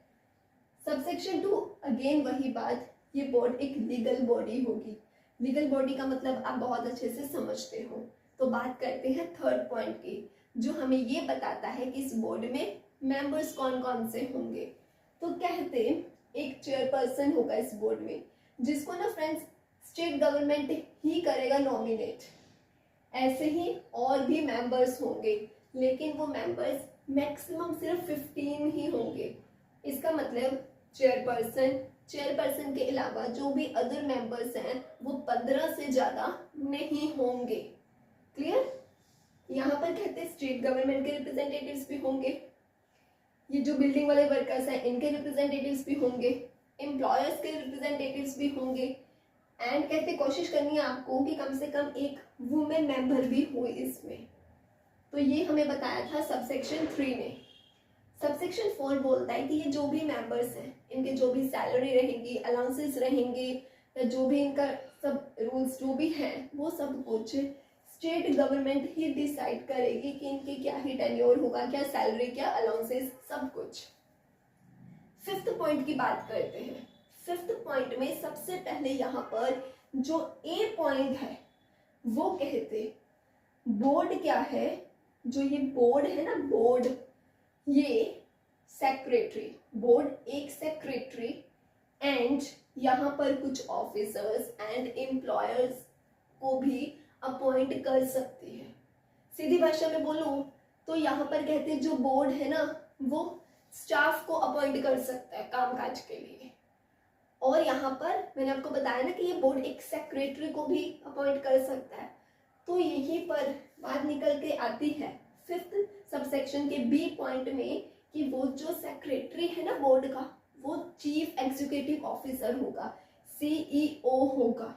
सबसेक्शन 2 अगेन वही बात, ये बोर्ड एक लीगल बॉडी होगी। लीगल बॉडी का मतलब आप बहुत अच्छे से समझते हो। तो बात करते हैं थर्ड पॉइंट की, जो हमें ये बताता है कि इस बोर्ड में मेंबर्स कौन कौन से होंगे। तो कहते एक चेयरपर्सन होगा इस बोर्ड में, जिसको ना फ्रेंड्स स्टेट गवर्नमेंट ही करेगा नॉमिनेट। ऐसे ही और भी मेंबर्स होंगे, लेकिन वो मेंबर्स मैक्सिमम सिर्फ 15 ही होंगे। इसका मतलब चेयरपर्सन के अलावा जो भी अदर मेंबर्स हैं वो 15 से ज्यादा नहीं होंगे। क्लियर? यहाँ पर कहते हैं स्टेट गवर्नमेंट के रिप्रेजेंटेटिव्स भी होंगे, ये जो बिल्डिंग वाले वर्कर्स हैं इनके रिप्रेजेंटेटिव्स भी होंगे, एम्प्लॉयर्स के रिप्रेजेंटेटिव्स भी होंगे। एंड कहते कोशिश करनी है आपको कि कम से कम एक वुमेन मेंबर भी हो इसमें। तो ये हमें बताया था सबसेक्शन 3 ने। सबसेक्शन 4 बोलता है कि ये जो भी मेंबर्स हैं इनके जो भी सैलरी रहेंगी, अलाउंसेस रहेंगे, या जो भी इनका सब रूल्स जो भी हैं वो सब कुछ स्टेट गवर्नमेंट ही डिसाइड करेगी कि इनके क्या ही टेन्योर होगा, क्या सैलरी, क्या अलाउंसेस, सब कुछ। 5th पॉइंट की बात करते हैं। 5th पॉइंट में सबसे पहले यहाँ पर जो ए पॉइंट है वो कहते बोर्ड क्या है, जो ये बोर्ड है ना, बोर्ड, ये सेक्रेटरी, बोर्ड एक सेक्रेटरी एंड यहाँ पर कुछ ऑफिसर्स एंड एम्प्लॉयर्स को भी अपॉइंट कर सकती है। सीधी भाषा में बोलूं तो यहाँ पर कहते हैं जो बोर्ड है ना वो स्टाफ को अपॉइंट कर सकता है कामकाज के लिए। और यहाँ पर मैंने आपको बताया ना कि ये बोर्ड एक सेक्रेटरी को भी अपॉइंट कर सकता है। तो यहीं पर बात निकल के आती है 5th सबसेक्शन के बी पॉइंट में कि वो जो सेक्रेटरी है ना बोर्ड का, वो चीफ एग्जीक्यूटिव ऑफिसर होगा, सीईओ होगा।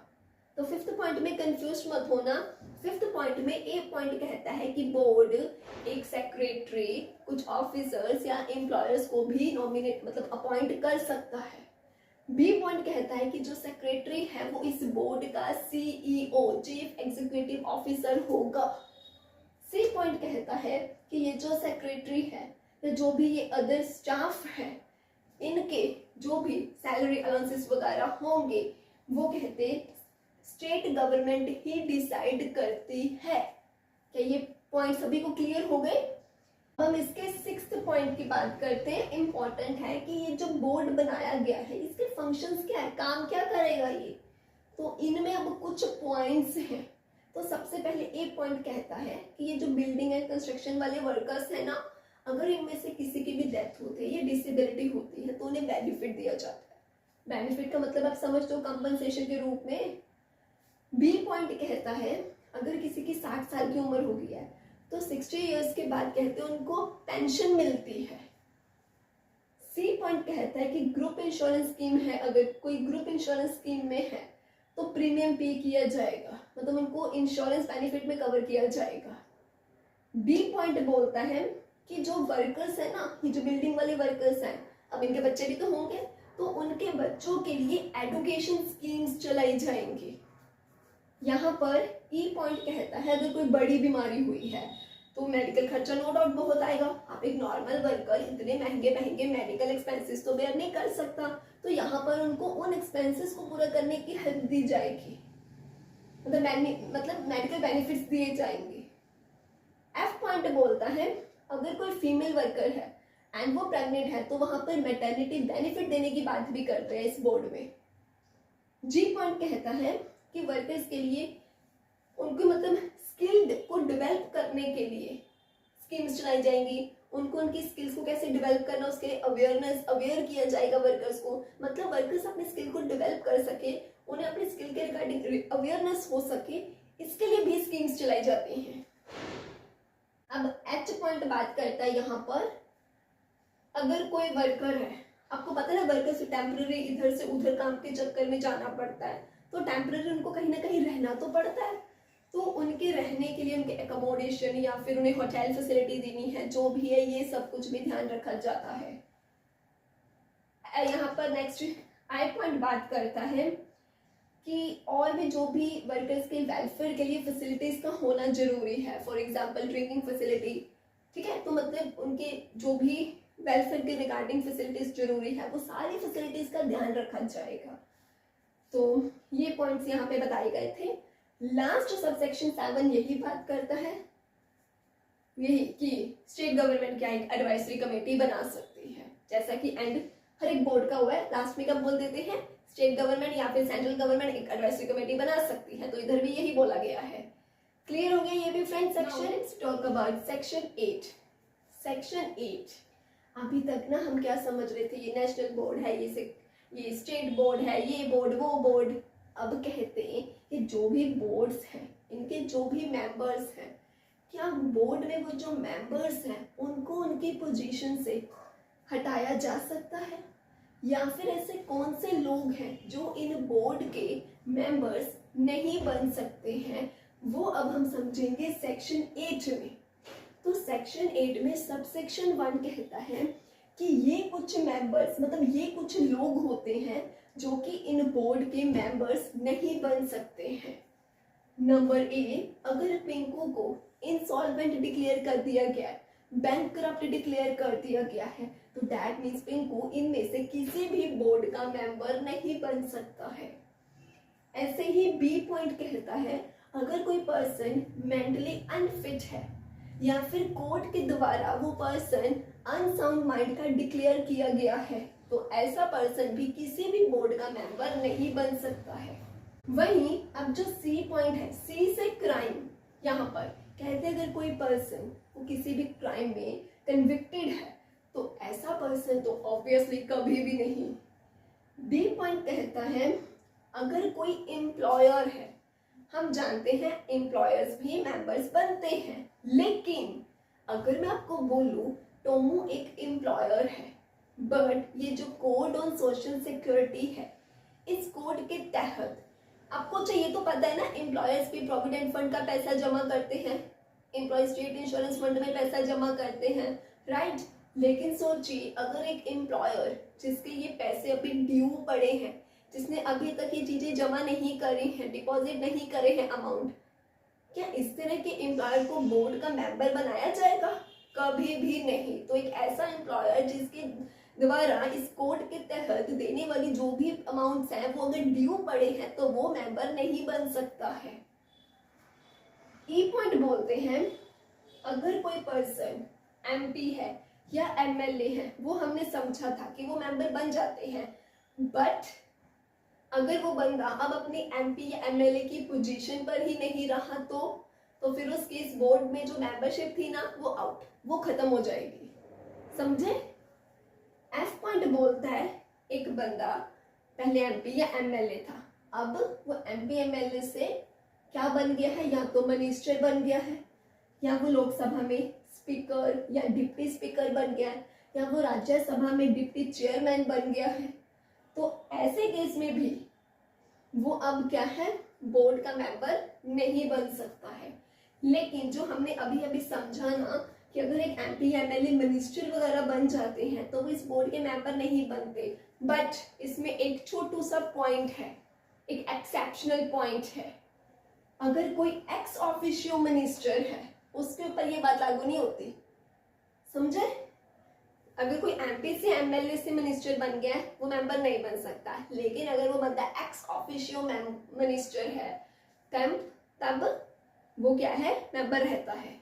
तो 5th पॉइंट में कंफ्यूज मत होना। 5th पॉइंट में ए पॉइंट कहता है कि बोर्ड एक सेक्रेटरी, कुछ ऑफिसर्स या एम्प्लॉयर्स को भी नॉमिनेट मतलब अपॉइंट कर सकता है। बी पॉइंट कहता है कि जो सेक्रेटरी है वो इस बोर्ड का सीईओ, चीफ एग्जीक्यूटिव ऑफिसर होगा। सी पॉइंट कहता है कि ये जो सेक्रेटरी है या जो भी ये अदर स्टाफ है, इनके जो भी सैलरी अलाउंसेस वगैरह होंगे वो कहते स्टेट गवर्नमेंट ही डिसाइड करती है। क्या ये पॉइंट सभी को क्लियर हो गए? हम इसके 6th पॉइंट की बात करते हैं। इम्पोर्टेंट है कि ये जो बोर्ड बनाया गया है इसके फंक्शंस क्या है, काम क्या करेगा ये। तो इनमें अब कुछ पॉइंट्स हैं। तो सबसे पहले एक पॉइंट कहता है कि ये जो बिल्डिंग एंड कंस्ट्रक्शन वाले वर्कर्स है ना, अगर इनमें से किसी की भी डेथ होती है या डिसेबिलिटी होती है तो उन्हें बेनिफिट दिया जाता है। बेनिफिट का मतलब आप समझ दो, कंपनसेशन के रूप में। बी पॉइंट कहता है अगर किसी की 60 साल की उम्र हो गई है तो 60 इयर्स के बाद कहते हैं उनको पेंशन मिलती है। सी पॉइंट कहता है कि ग्रुप इंश्योरेंस स्कीम है, अगर कोई ग्रुप इंश्योरेंस स्कीम में है तो प्रीमियम पे किया जाएगा, मतलब उनको इंश्योरेंस बेनिफिट में कवर किया जाएगा। बी पॉइंट बोलता है कि जो वर्कर्स है ना, ये जो बिल्डिंग वाले वर्कर्स हैं, अब इनके बच्चे भी तो होंगे, तो उनके बच्चों के लिए एजुकेशन स्कीम्स चलाई जाएंगी। यहाँ पर ई पॉइंट कहता है अगर कोई बड़ी बीमारी हुई है तो मेडिकल खर्चा नो डाउट बहुत आएगा। आप एक नॉर्मल वर्कर इतने महंगे महंगे मेडिकल एक्सपेंसेस तो बेयर नहीं कर सकता, तो यहाँ पर उनको उन एक्सपेंसेस को पूरा करने की हेल्प दी जाएगी, मतलब मेडिकल बेनिफिट्स दिए जाएंगे। एफ पॉइंट बोलता है अगर कोई फीमेल वर्कर है एंड वो प्रेग्नेंट है तो वहां पर मैटरनिटी बेनिफिट देने की बात भी करते हैं इस बोर्ड में। जी पॉइंट कहता है कि वर्कर्स के लिए उनको मतलब स्किल्ड को डेवलप करने के लिए स्कीम्स चलाई जाएंगी, उनको उनकी स्किल्स को कैसे डेवलप करना उसके अवेयर किया जाएगा वर्कर्स को, मतलब वर्कर्स अपने स्किल को डेवलप कर सके, उन्हें अपने स्किल के रिगार्डिंग अवेयरनेस हो सके, इसके लिए भी स्कीम्स चलाई जाती हैं। अब एच पॉइंट बात करता है यहाँ पर, अगर कोई वर्कर है, आपको पता है ना वर्कर से टेम्पररी इधर से उधर काम के चक्कर में जाना पड़ता है, तो टेम्पररी उनको कहीं ना कहीं रहना तो पड़ता है, तो उनके रहने के लिए उनके एकोमोडेशन या फिर उन्हें होटल फैसिलिटी देनी है, जो भी है ये सब कुछ भी ध्यान रखा जाता है। यहाँ पर नेक्स्ट आई पॉइंट बात करता है कि और भी जो भी वर्कर्स के वेलफेयर के लिए फैसिलिटीज का होना जरूरी है, फॉर एग्जांपल ड्रिंकिंग फैसिलिटी, ठीक है, तो मतलब उनके जो भी वेलफेयर के रिगार्डिंग फैसिलिटीज जरूरी है वो सारी फैसिलिटीज का ध्यान रखा जाएगा। तो ये पॉइंट्स यहाँ पे बताए गए थे। लास्ट सबसेक्शन 7 यही बात करता है यही कि स्टेट गवर्नमेंट क्या एक एडवाइजरी कमेटी बना सकती है, जैसा कि एंड हर एक बोर्ड का हुआ है, लास्ट में कब बोल देते हैं स्टेट गवर्नमेंट या फिर सेंट्रल गवर्नमेंट एक एडवाइजरी कमेटी बना सकती है, तो इधर भी यही बोला गया है। क्लियर हो गया ये भी friend section. Let's talk about section 8। Section 8 अभी तक ना हम क्या समझ रहे थे, ये नेशनल बोर्ड है, ये स्टेट बोर्ड है, ये बोर्ड वो बोर्ड। अब कहते हैं कि जो भी बोर्ड्स हैं इनके जो भी मेंबर्स हैं, क्या बोर्ड में वो जो मेंबर्स हैं उनको उनकी पोजीशन से हटाया जा सकता है, या फिर ऐसे कौन से लोग हैं जो इन बोर्ड के मेंबर्स नहीं बन सकते हैं, वो अब हम समझेंगे सेक्शन 8 में। तो सेक्शन 8 में सबसेक्शन 1 कहता है कि ये कुछ मेंबर्स मतलब ये कुछ लोग होते हैं जो कि इन बोर्ड के मेंबर्स नहीं बन सकते हैं। नंबर ए, अगर पिंकू को इंसॉल्वेंट डिक्लेयर कर दिया गया है, बैंकक्रप्ट डिक्लेयर कर दिया गया है, तो दैट मीन्स पिंकू इनमें से किसी भी बोर्ड का मेंबर नहीं बन सकता है। ऐसे ही बी पॉइंट कहता है अगर कोई पर्सन मेंटली अनफिट है या फिर कोर्ट के द्वारा वो पर्सन अनसाउंड माइंड का डिक्लेयर किया गया है, तो ऐसा पर्सन भी किसी भी बोर्ड का मेंबर नहीं बन सकता है। वहीं अब जो सी पॉइंट है, सी से क्राइम, यहाँ पर कहते हैं अगर कोई पर्सन वो किसी भी क्राइम में कन्विक्टेड है तो ऐसा पर्सन तो ऑब्वियसली कभी भी नहीं। डी पॉइंट कहता है अगर कोई एम्प्लॉयर है, हम जानते हैं एम्प्लॉयर्स भी मेंबर्स बनते हैं, लेकिन अगर मैं आपको बोलूं टोमो एक एम्प्लॉयर है, बट ये जो कोड ऑन सोशल सिक्योरिटी है, इस कोड के तहत आपको चाहिए तो पता है ना एम्प्लॉयर्स भी प्रोविडेंट फंड का पैसा जमा करते हैं, एम्प्लॉय स्टेट इंश्योरेंस फंड में पैसा जमा करते हैं, राइट। लेकिन सोचिए अगर एक एम्प्लॉयर जिसके ये पैसे अभी ड्यू पड़े हैं, जिसने अभी तक ये चीजें जमा नहीं करी हैं, डिपॉजिट नहीं करे हैं अमाउंट, क्या इस तरह के एम्प्लॉयर को बोर्ड का मेंबर बनाया जाएगा? कभी भी नहीं। तो एक ऐसा एम्प्लॉयर जिसके द्वारा इस कोड के तहत देने वाली जो भी अमाउंट्स हैं वो अगर ड्यू पड़े हैं तो वो मेंबर नहीं बन सकता है। ई पॉइंट बोलते हैं अगर कोई पर्सन एमपी है या एमएलए है, वो हमने समझा था कि वो मेंबर बन जाते हैं, बट अगर वो बंदा अब अपनी एमपी या एमएलए की पोजीशन पर ही नहीं रहा तो फिर उसकी इस बोर्ड में जो मेंबरशिप थी ना वो आउट, वो खत्म हो जाएगी। समझे? एफ पॉइंट बोलता है एक बंदा पहले एमपी या एमएलए था, अब वो एमपी एमएलए से क्या बन गया है, या तो मिनिस्टर बन गया है, या वो लोकसभा में स्पीकर या डिप्टी स्पीकर बन गया है, या वो राज्यसभा में डिप्टी चेयरमैन बन गया है, तो ऐसे केस में भी वो अब क्या है, बोर्ड का मेंबर नहीं बन सकता है। लेकिन जो हमने अभी अभी समझा ना कि अगर एक एमपी एमएलए मिनिस्टर वगैरह बन जाते हैं तो वो इस बोर्ड के मेंबर नहीं बनते, बट इसमें एक छोटू सा पॉइंट है, एक एक्सेप्शनल पॉइंट है। अगर कोई एक्स ऑफिशियो मिनिस्टर है उसके ऊपर ये बात लागू नहीं होती, समझे? अगर कोई एमपी से एमएलए से मिनिस्टर बन गया है वो मेंबर नहीं बन सकता, लेकिन अगर वो बंदा एक्स ऑफिशियो मिनिस्टर है तब वो क्या है, मेंबर रहता है।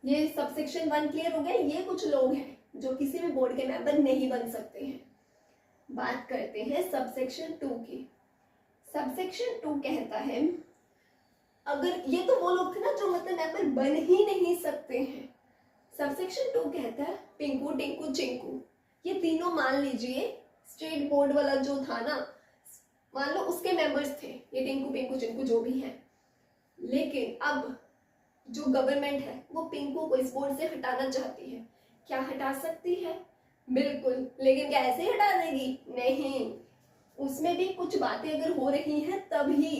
ये सबसेक्शन 1 क्लियर हो गया। ये कुछ लोग हैं जो किसी भी बोर्ड के मेंबर नहीं बन सकते हैं। बात करते हैं सबसेक्शन 2 की। सबसेक्शन 2 कहता है, अगर ये तो वो लोग थे ना जो मतलब मेंबर बन ही नहीं सकते हैं। सबसेक्शन 2 कहता है पिंकू, टिंकू, चिंकू, ये तीनों मान लीजिए स्टेट बोर्ड वाला जो था ना, मान लो उसके मेंबर्स थे ये टिंकू, पिंकू, चिंकू जो भी हैं। लेकिन अब जो गवर्नमेंट है वो पिंकू को इस बोर्ड से हटाना चाहती है। क्या हटा सकती है? बिल्कुल। लेकिन क्या ऐसे ही हटा देगी? नहीं, उसमें भी कुछ बातें अगर हो रही हैं तभी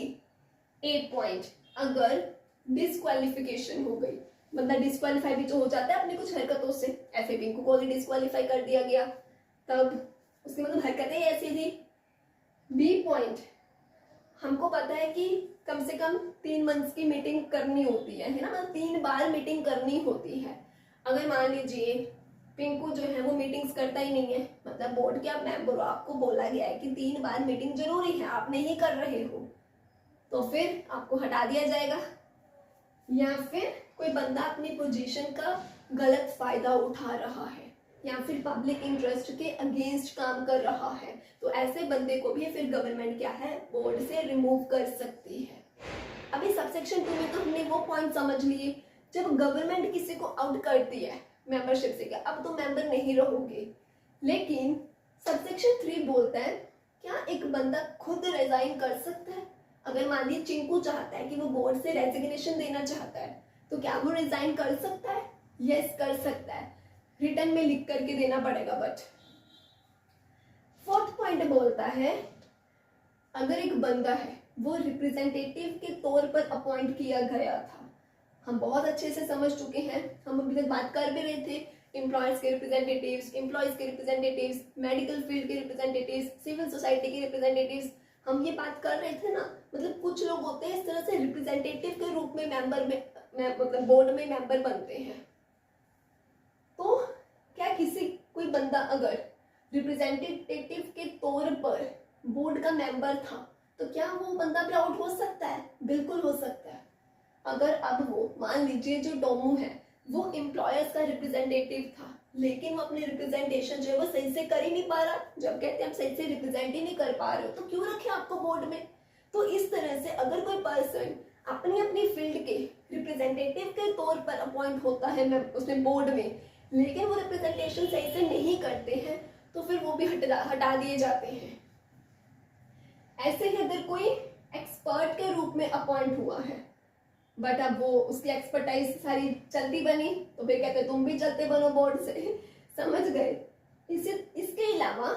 8 पॉइंट। अगर डिस्क्वालिफिकेशन हो गई, मतलब डिस्क्वालीफाई भी तो हो जाता है अपनी कुछ हरकतों से, ऐसे पिंकू को भी डिस्क्वालीफाई कर दिया गया, तब उसकी मतलब हरकतें ऐसी थी। बी पॉइंट, हमको पता है कि कम से कम 3 मंथ्स की मीटिंग करनी होती है ना, मतलब 3 बार मीटिंग करनी होती है। अगर मान लीजिए पिंकू जो है वो मीटिंग्स करता ही नहीं है, मतलब बोर्ड के आप मेंबर हो, आपको बोला गया है कि 3 बार मीटिंग जरूरी है, आप नहीं कर रहे हो, तो फिर आपको हटा दिया जाएगा। या फिर कोई बंदा अपनी पोजीशन का गलत फायदा उठा रहा है या फिर पब्लिक इंटरेस्ट के अगेंस्ट काम कर रहा है, तो ऐसे बंदे को भी फिर गवर्नमेंट क्या है, बोर्ड से रिमूव कर सकती है। अभी सबसेक्शन 2 में तो हमने वो पॉइंट समझ लिए, जब गवर्नमेंट किसी को आउट करती है मेंबरशिप से, अब तो मेंबर नहीं रहोगे। लेकिन सबसेक्शन 3 बोलता है क्या एक बंदा खुद रिजाइन कर सकता है? अगर मान लीजिए चिंकू चाहता है कि वो बोर्ड से रेजिग्नेशन देना चाहता है, तो क्या वो रिजाइन कर सकता है? यस, कर सकता है, रिटर्न में लिख करके देना पड़ेगा। बट 4th पॉइंट बोलता है अगर एक बंदा है वो रिप्रेजेंटेटिव के तौर पर अपॉइंट किया गया था, हम बहुत अच्छे से समझ चुके हैं, हम अभी तक बात कर भी रहे थे, एम्प्लॉयर्स के रिप्रेजेंटेटिव्स, एम्प्लॉयज के रिप्रेजेंटेटिव्स, मेडिकल फील्ड के रिप्रेजेंटेटिव्स, सिविल सोसाइटी के रिप्रेजेंटेटिव्स, हम ये बात कर रहे थे ना। मतलब कुछ लोग होते हैं इस तरह से रिप्रेजेंटेटिव के रूप में मेंबर में मतलब बोर्ड में मेंबर बनते हैं। तो क्या किसी कोई बंदा अगर रिप्रेजेंटेटिव के तौर पर बोर्ड का मेंबर था, तो क्या वो बंदा भी आउट हो सकता है? बिल्कुल हो सकता है। अगर अब वो मान लीजिए जो टोमू है वो एम्प्लॉयर्स का रिप्रेजेंटेटिव था, लेकिन वो अपने रिप्रेजेंटेशन जो है वो सही से कर ही नहीं पा रहा, जब कहते हैं आप सही से रिप्रेजेंट ही नहीं कर पा रहे हो तो क्यों रखे आपको बोर्ड में? तो इस तरह से अगर कोई पर्सन अपनी अपनी फील्ड के रिप्रेजेंटेटिव के तौर पर अपॉइंट होता है उसमें बोर्ड में, लेकिन वो रिप्रेजेंटेशन सही से नहीं करते हैं, तो फिर वो भी हटा दिए जाते हैं। ऐसे ही अगर कोई एक्सपर्ट के रूप में अपॉइंट हुआ है, बट अब वो उसकी एक्सपर्टाइज सारी चलती बनी, तो फिर कहते तुम भी चलते बनो बोर्ड से। समझ गए? इसके अलावा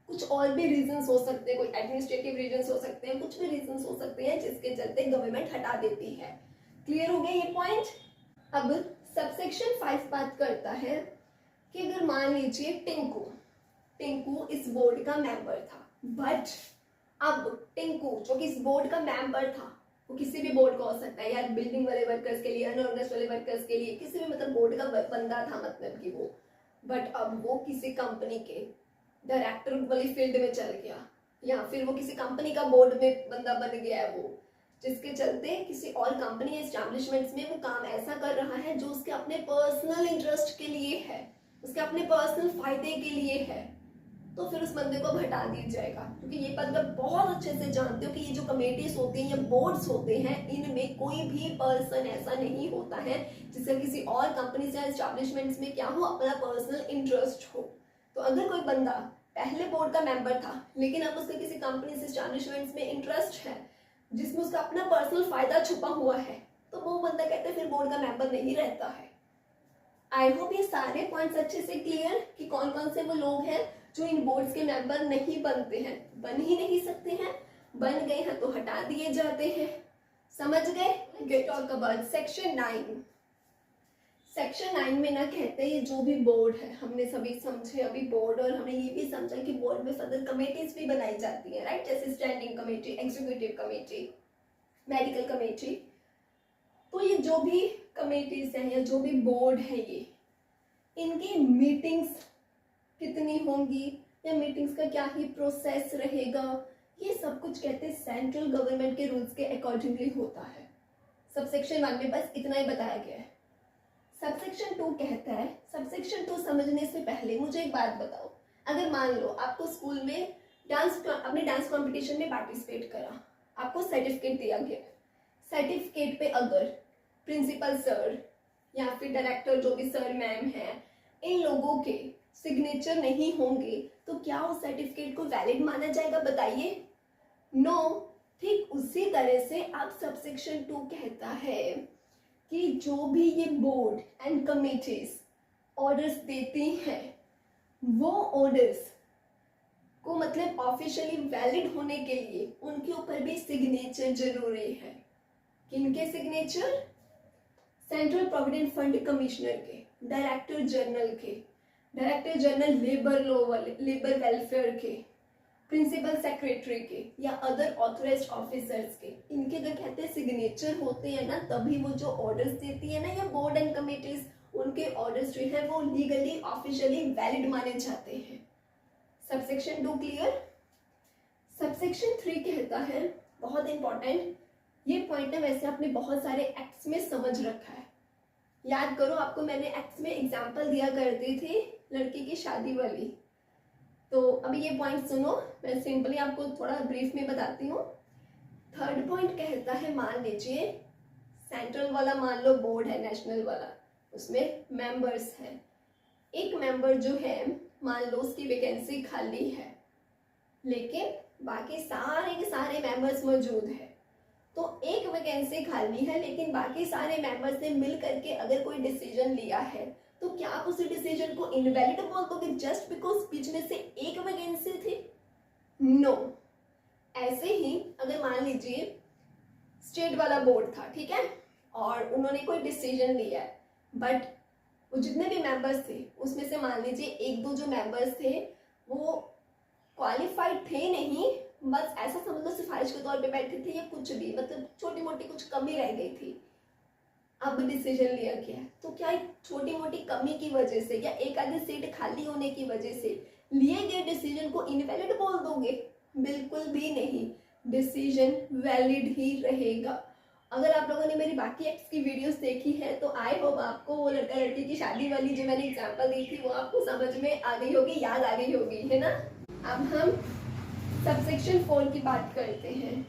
कुछ और भी रीजंस हो सकते हैं, कोई एडमिनिस्ट्रेटिव रीजंस हो सकते हैं, कुछ भी रीजंस हो सकते हैं जिसके चलते गवर्नमेंट हटा देती है। क्लियर हो गया ये पॉइंट? अब सबसेक्शन 5 बात करता है कि अगर मान लीजिए टिंकू इस बोर्ड का मेंबर था, बट अब टिंकू जो कि इस बोर्ड का मेंबर था, वो किसी भी बोर्ड का हो सकता है, या बिल्डिंग वाले वर्कर्स के लिए, अनऑर्गेनाइज्ड वाले वर्कर्स के लिए, किसी भी मतलब बोर्ड का बंदा था, मतलब कि वो, बट अब वो किसी कंपनी के डायरेक्टर वाली फील्ड में चल गया, या फिर वो किसी कंपनी का बोर्ड में बंदा बन गया है, वो जिसके चलते किसी और कंपनी या एस्टैब्लिशमेंट्स में वो काम ऐसा कर रहा है जो उसके अपने पर्सनल इंटरेस्ट के लिए है, उसके अपने पर्सनल फायदे के लिए है, तो फिर उस बंदे को हटा दिया जाएगा। क्योंकि ये पद आप बहुत अच्छे से जानते हो कि ये जो कमेटीज होती हैं या बोर्ड्स होते हैं, इनमें कोई भी पर्सन ऐसा नहीं होता है जिसका किसी और कंपनी या एस्टैब्लिशमेंट्स में क्या हो, अपना पर्सनल इंटरेस्ट हो। तो अगर कोई बंदा पहले बोर्ड का मेंबर था, लेकिन अब उसका किसी कंपनी से एस्टैब्लिशमेंट्स में इंटरेस्ट है जिसमें उसका अपना पर्सनल फायदा छुपा हुआ है, तो वो बंदा कहते हैं फिर बोर्ड का मेंबर नहीं रहता है। आई होप ये सारे पॉइंट्स अच्छे से क्लियर कि कौन कौन से वो लोग हैं जो इन बोर्ड्स के मेंबर नहीं बनते हैं, बन ही नहीं सकते हैं, बन गए हैं तो हटा दिए जाते हैं। समझ गए? Get talk about section 9। Section 9 में ना कहते हैं ये जो भी बोर्ड है, हमने सभी समझे अभी बोर्ड, और हमने ये भी समझा कि बोर्ड में फर्दर कमेटीज भी बनाई जाती है, राइट, जैसे standing committee, executive committee, medical committee. तो ये जो भी कमेटीज हैं या जो भी बोर्ड है, ये इनकी मीटिंग्स कितनी होंगी या मीटिंग्स का क्या ही प्रोसेस रहेगा, ये सब कुछ कहते हैं सेंट्रल गवर्नमेंट के रूल्स के अकॉर्डिंगली होता है। सबसेक्शन 1 में बस इतना ही बताया गया है। सबसेक्शन 2 कहता है, सबसेक्शन 2 समझने से पहले मुझे एक बात बताओ, अगर मान लो आपको स्कूल में अपने डांस कॉम्पिटिशन में पार्टिसिपेट करा, आपको सर्टिफिकेट दिया गया है, सर्टिफिकेट पे अगर प्रिंसिपल सर या फिर डायरेक्टर जो भी सर मैम है, इन लोगों के सिग्नेचर नहीं होंगे तो क्या उस सर्टिफिकेट को वैलिड माना जाएगा? बताइए। नो। ठीक उसी तरह से अब सबसेक्शन 2 कहता है कि जो भी ये बोर्ड एंड कमिटीज ऑर्डर्स देती हैं, वो ऑर्डर्स को मतलब ऑफिशियली वैलिड होने के लिए उनके ऊपर भी सिग्नेचर जरूरी है। किनके signature? Central provident fund commissioner के, डायरेक्टर जनरल के, डायरेक्टर जनरल लेबर लॉ वाले, लेबर वेलफेयर के, प्रिंसिपल सेक्रेटरी के या अदर ऑथराइज्ड ऑफिसर्स के। इनके अगर कहते हैं सिग्नेचर होते हैं ना, तभी वो जो ऑर्डर्स देती है ना या बोर्ड एंड कमिटीज, उनके ऑर्डर्स जो है वो लीगली ऑफिशियली वैलिड माने जाते हैं। Subsection 2 clear. सबसेक्शन 3 कहता है, बहुत इंपॉर्टेंट ये पॉइंट है, वैसे आपने बहुत सारे एक्ट्स में समझ रखा है, याद करो। आपको मैंने एक्ट्स में एग्जांपल दिया करती थी लड़की की शादी वाली, तो अभी ये पॉइंट सुनो, मैं सिंपली आपको थोड़ा ब्रीफ में बताती हूँ। थर्ड पॉइंट कहता है, मान लीजिए सेंट्रल वाला मान लो बोर्ड है, नेशनल वाला, उसमें मेंबर्स हैं। एक मेंबर जो है मान लो उसकी वैकेंसी खाली है, लेकिन बाकी सारे के सारे मेंबर्स मौजूद है। तो एक वैकेंसी खाली है लेकिन बाकी सारे मेंबर्स ने मिल करके अगर कोई डिसीजन लिया है, तो क्या आप उस डिसीजन को इनवैलिड बोल दोगे जस्ट बिकॉज बीच में से एक वैकेंसी थी? नो। ऐसे ही अगर मान लीजिए स्टेट वाला बोर्ड था, ठीक है, और उन्होंने कोई डिसीजन लिया है, बट वो जितने भी मेंबर्स थे उसमें से मान लीजिए एक दो जो मेंबर्स थे वो क्वालिफाइड थे नहीं, बस ऐसा समझ लो सिफारिश के तौर पे बैठे थे या कुछ भी, मतलब छोटी मोटी कुछ कमी रह गई थी, अब डिसीजन लिया गया, तो क्या एक छोटी मोटी कमी की वजह से या एक आधी सीट खाली होने की वजह से लिए गए डिसीजन को इनवैलिड बोल दोगे? बिल्कुल भी नहीं, डिसीजन वैलिड ही रहेगा। अगर आप लोगों ने मेरी बाकी एक्ट्स की वीडियोस देखी है तो आई होप आपको वो लड़का लड़की की शादी वाली जो मैंने एग्जांपल दी थी वो आपको समझ में आ गई होगी, याद आ गई होगी, है ना। अब हम सबसेक्शन 4 की बात करते हैं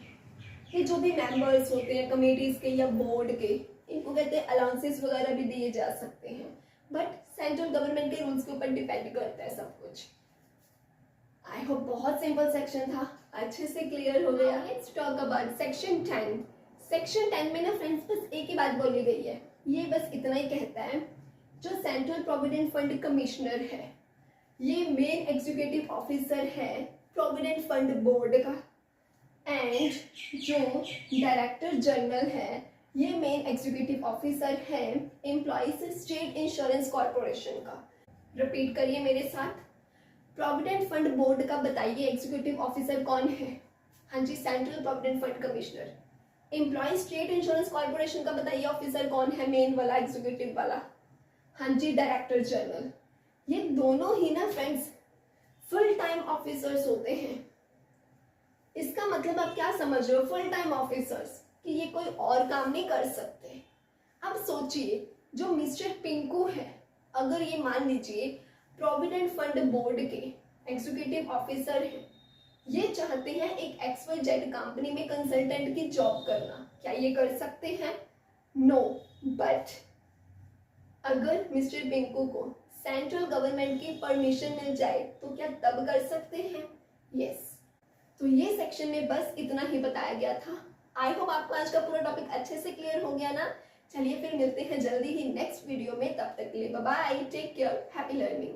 कि जो भी मेंबर्स होते हैं कमेटीज के या बोर्ड के, इनको कहते हैं अलाउंसेस वगैरह भी दिए जा सकते हैं, बट सेंट्रल गवर्नमेंट के रूल्स के ऊपर डिपेंड करता है सब कुछ। आई होप बहुत सिंपल सेक्शन था, अच्छे से क्लियर हो गया। Let's talk about section 10। Section 10 में ना फ्रेंड्स बस एक ही बात बोली गई है, ये बस इतना ही कहता है, जो सेंट्रल प्रोविडेंट फंड कमिश्नर है ये मेन एग्जीक्यूटिव ऑफिसर है प्रोविडेंट फंड बोर्ड का, एंड जो डायरेक्टर जनरल है ये मेन एग्जीक्यूटिव ऑफिसर है एम्प्लॉइज स्टेट इंश्योरेंस कॉर्पोरेशन का। रिपीट करिए मेरे साथ, प्रोविडेंट फंड बोर्ड का बताइए एग्जीक्यूटिव ऑफिसर कौन है? हाँ जी, central provident fund commissioner. Employees state insurance corporation का बताइए ऑफिसर कौन है, मेन वाला एग्जीक्यूटिव वाला? हाँ जी, डायरेक्टर जनरल। ये दोनों ही ना फ्रेंड्स फुल टाइम ऑफिसर्स होते हैं। इसका मतलब आप क्या समझ रहे हो, फुल टाइम ऑफिसर्स, कि ये कोई और काम नहीं कर सकते। अब सोचिए जो मिस्टर पिंकू है, अगर ये मान लीजिए प्रोविडेंट फंड बोर्ड के एग्जीक्यूटिव ऑफिसर हैं, ये चाहते हैं एक XYZ कंपनी में कंसल्टेंट की जॉब करना, क्या ये कर सकते हैं? नो। बट अगर मिस्टर पिंकू को सेंट्रल गवर्नमेंट की परमिशन मिल जाए तो क्या तब कर सकते हैं? यस। तो ये सेक्शन में बस इतना ही बताया गया था। आई होप आपको आज का पूरा टॉपिक अच्छे से क्लियर हो गया ना। चलिए फिर मिलते हैं जल्दी ही नेक्स्ट वीडियो में, तब तक के लिए bye bye, take care, happy learning.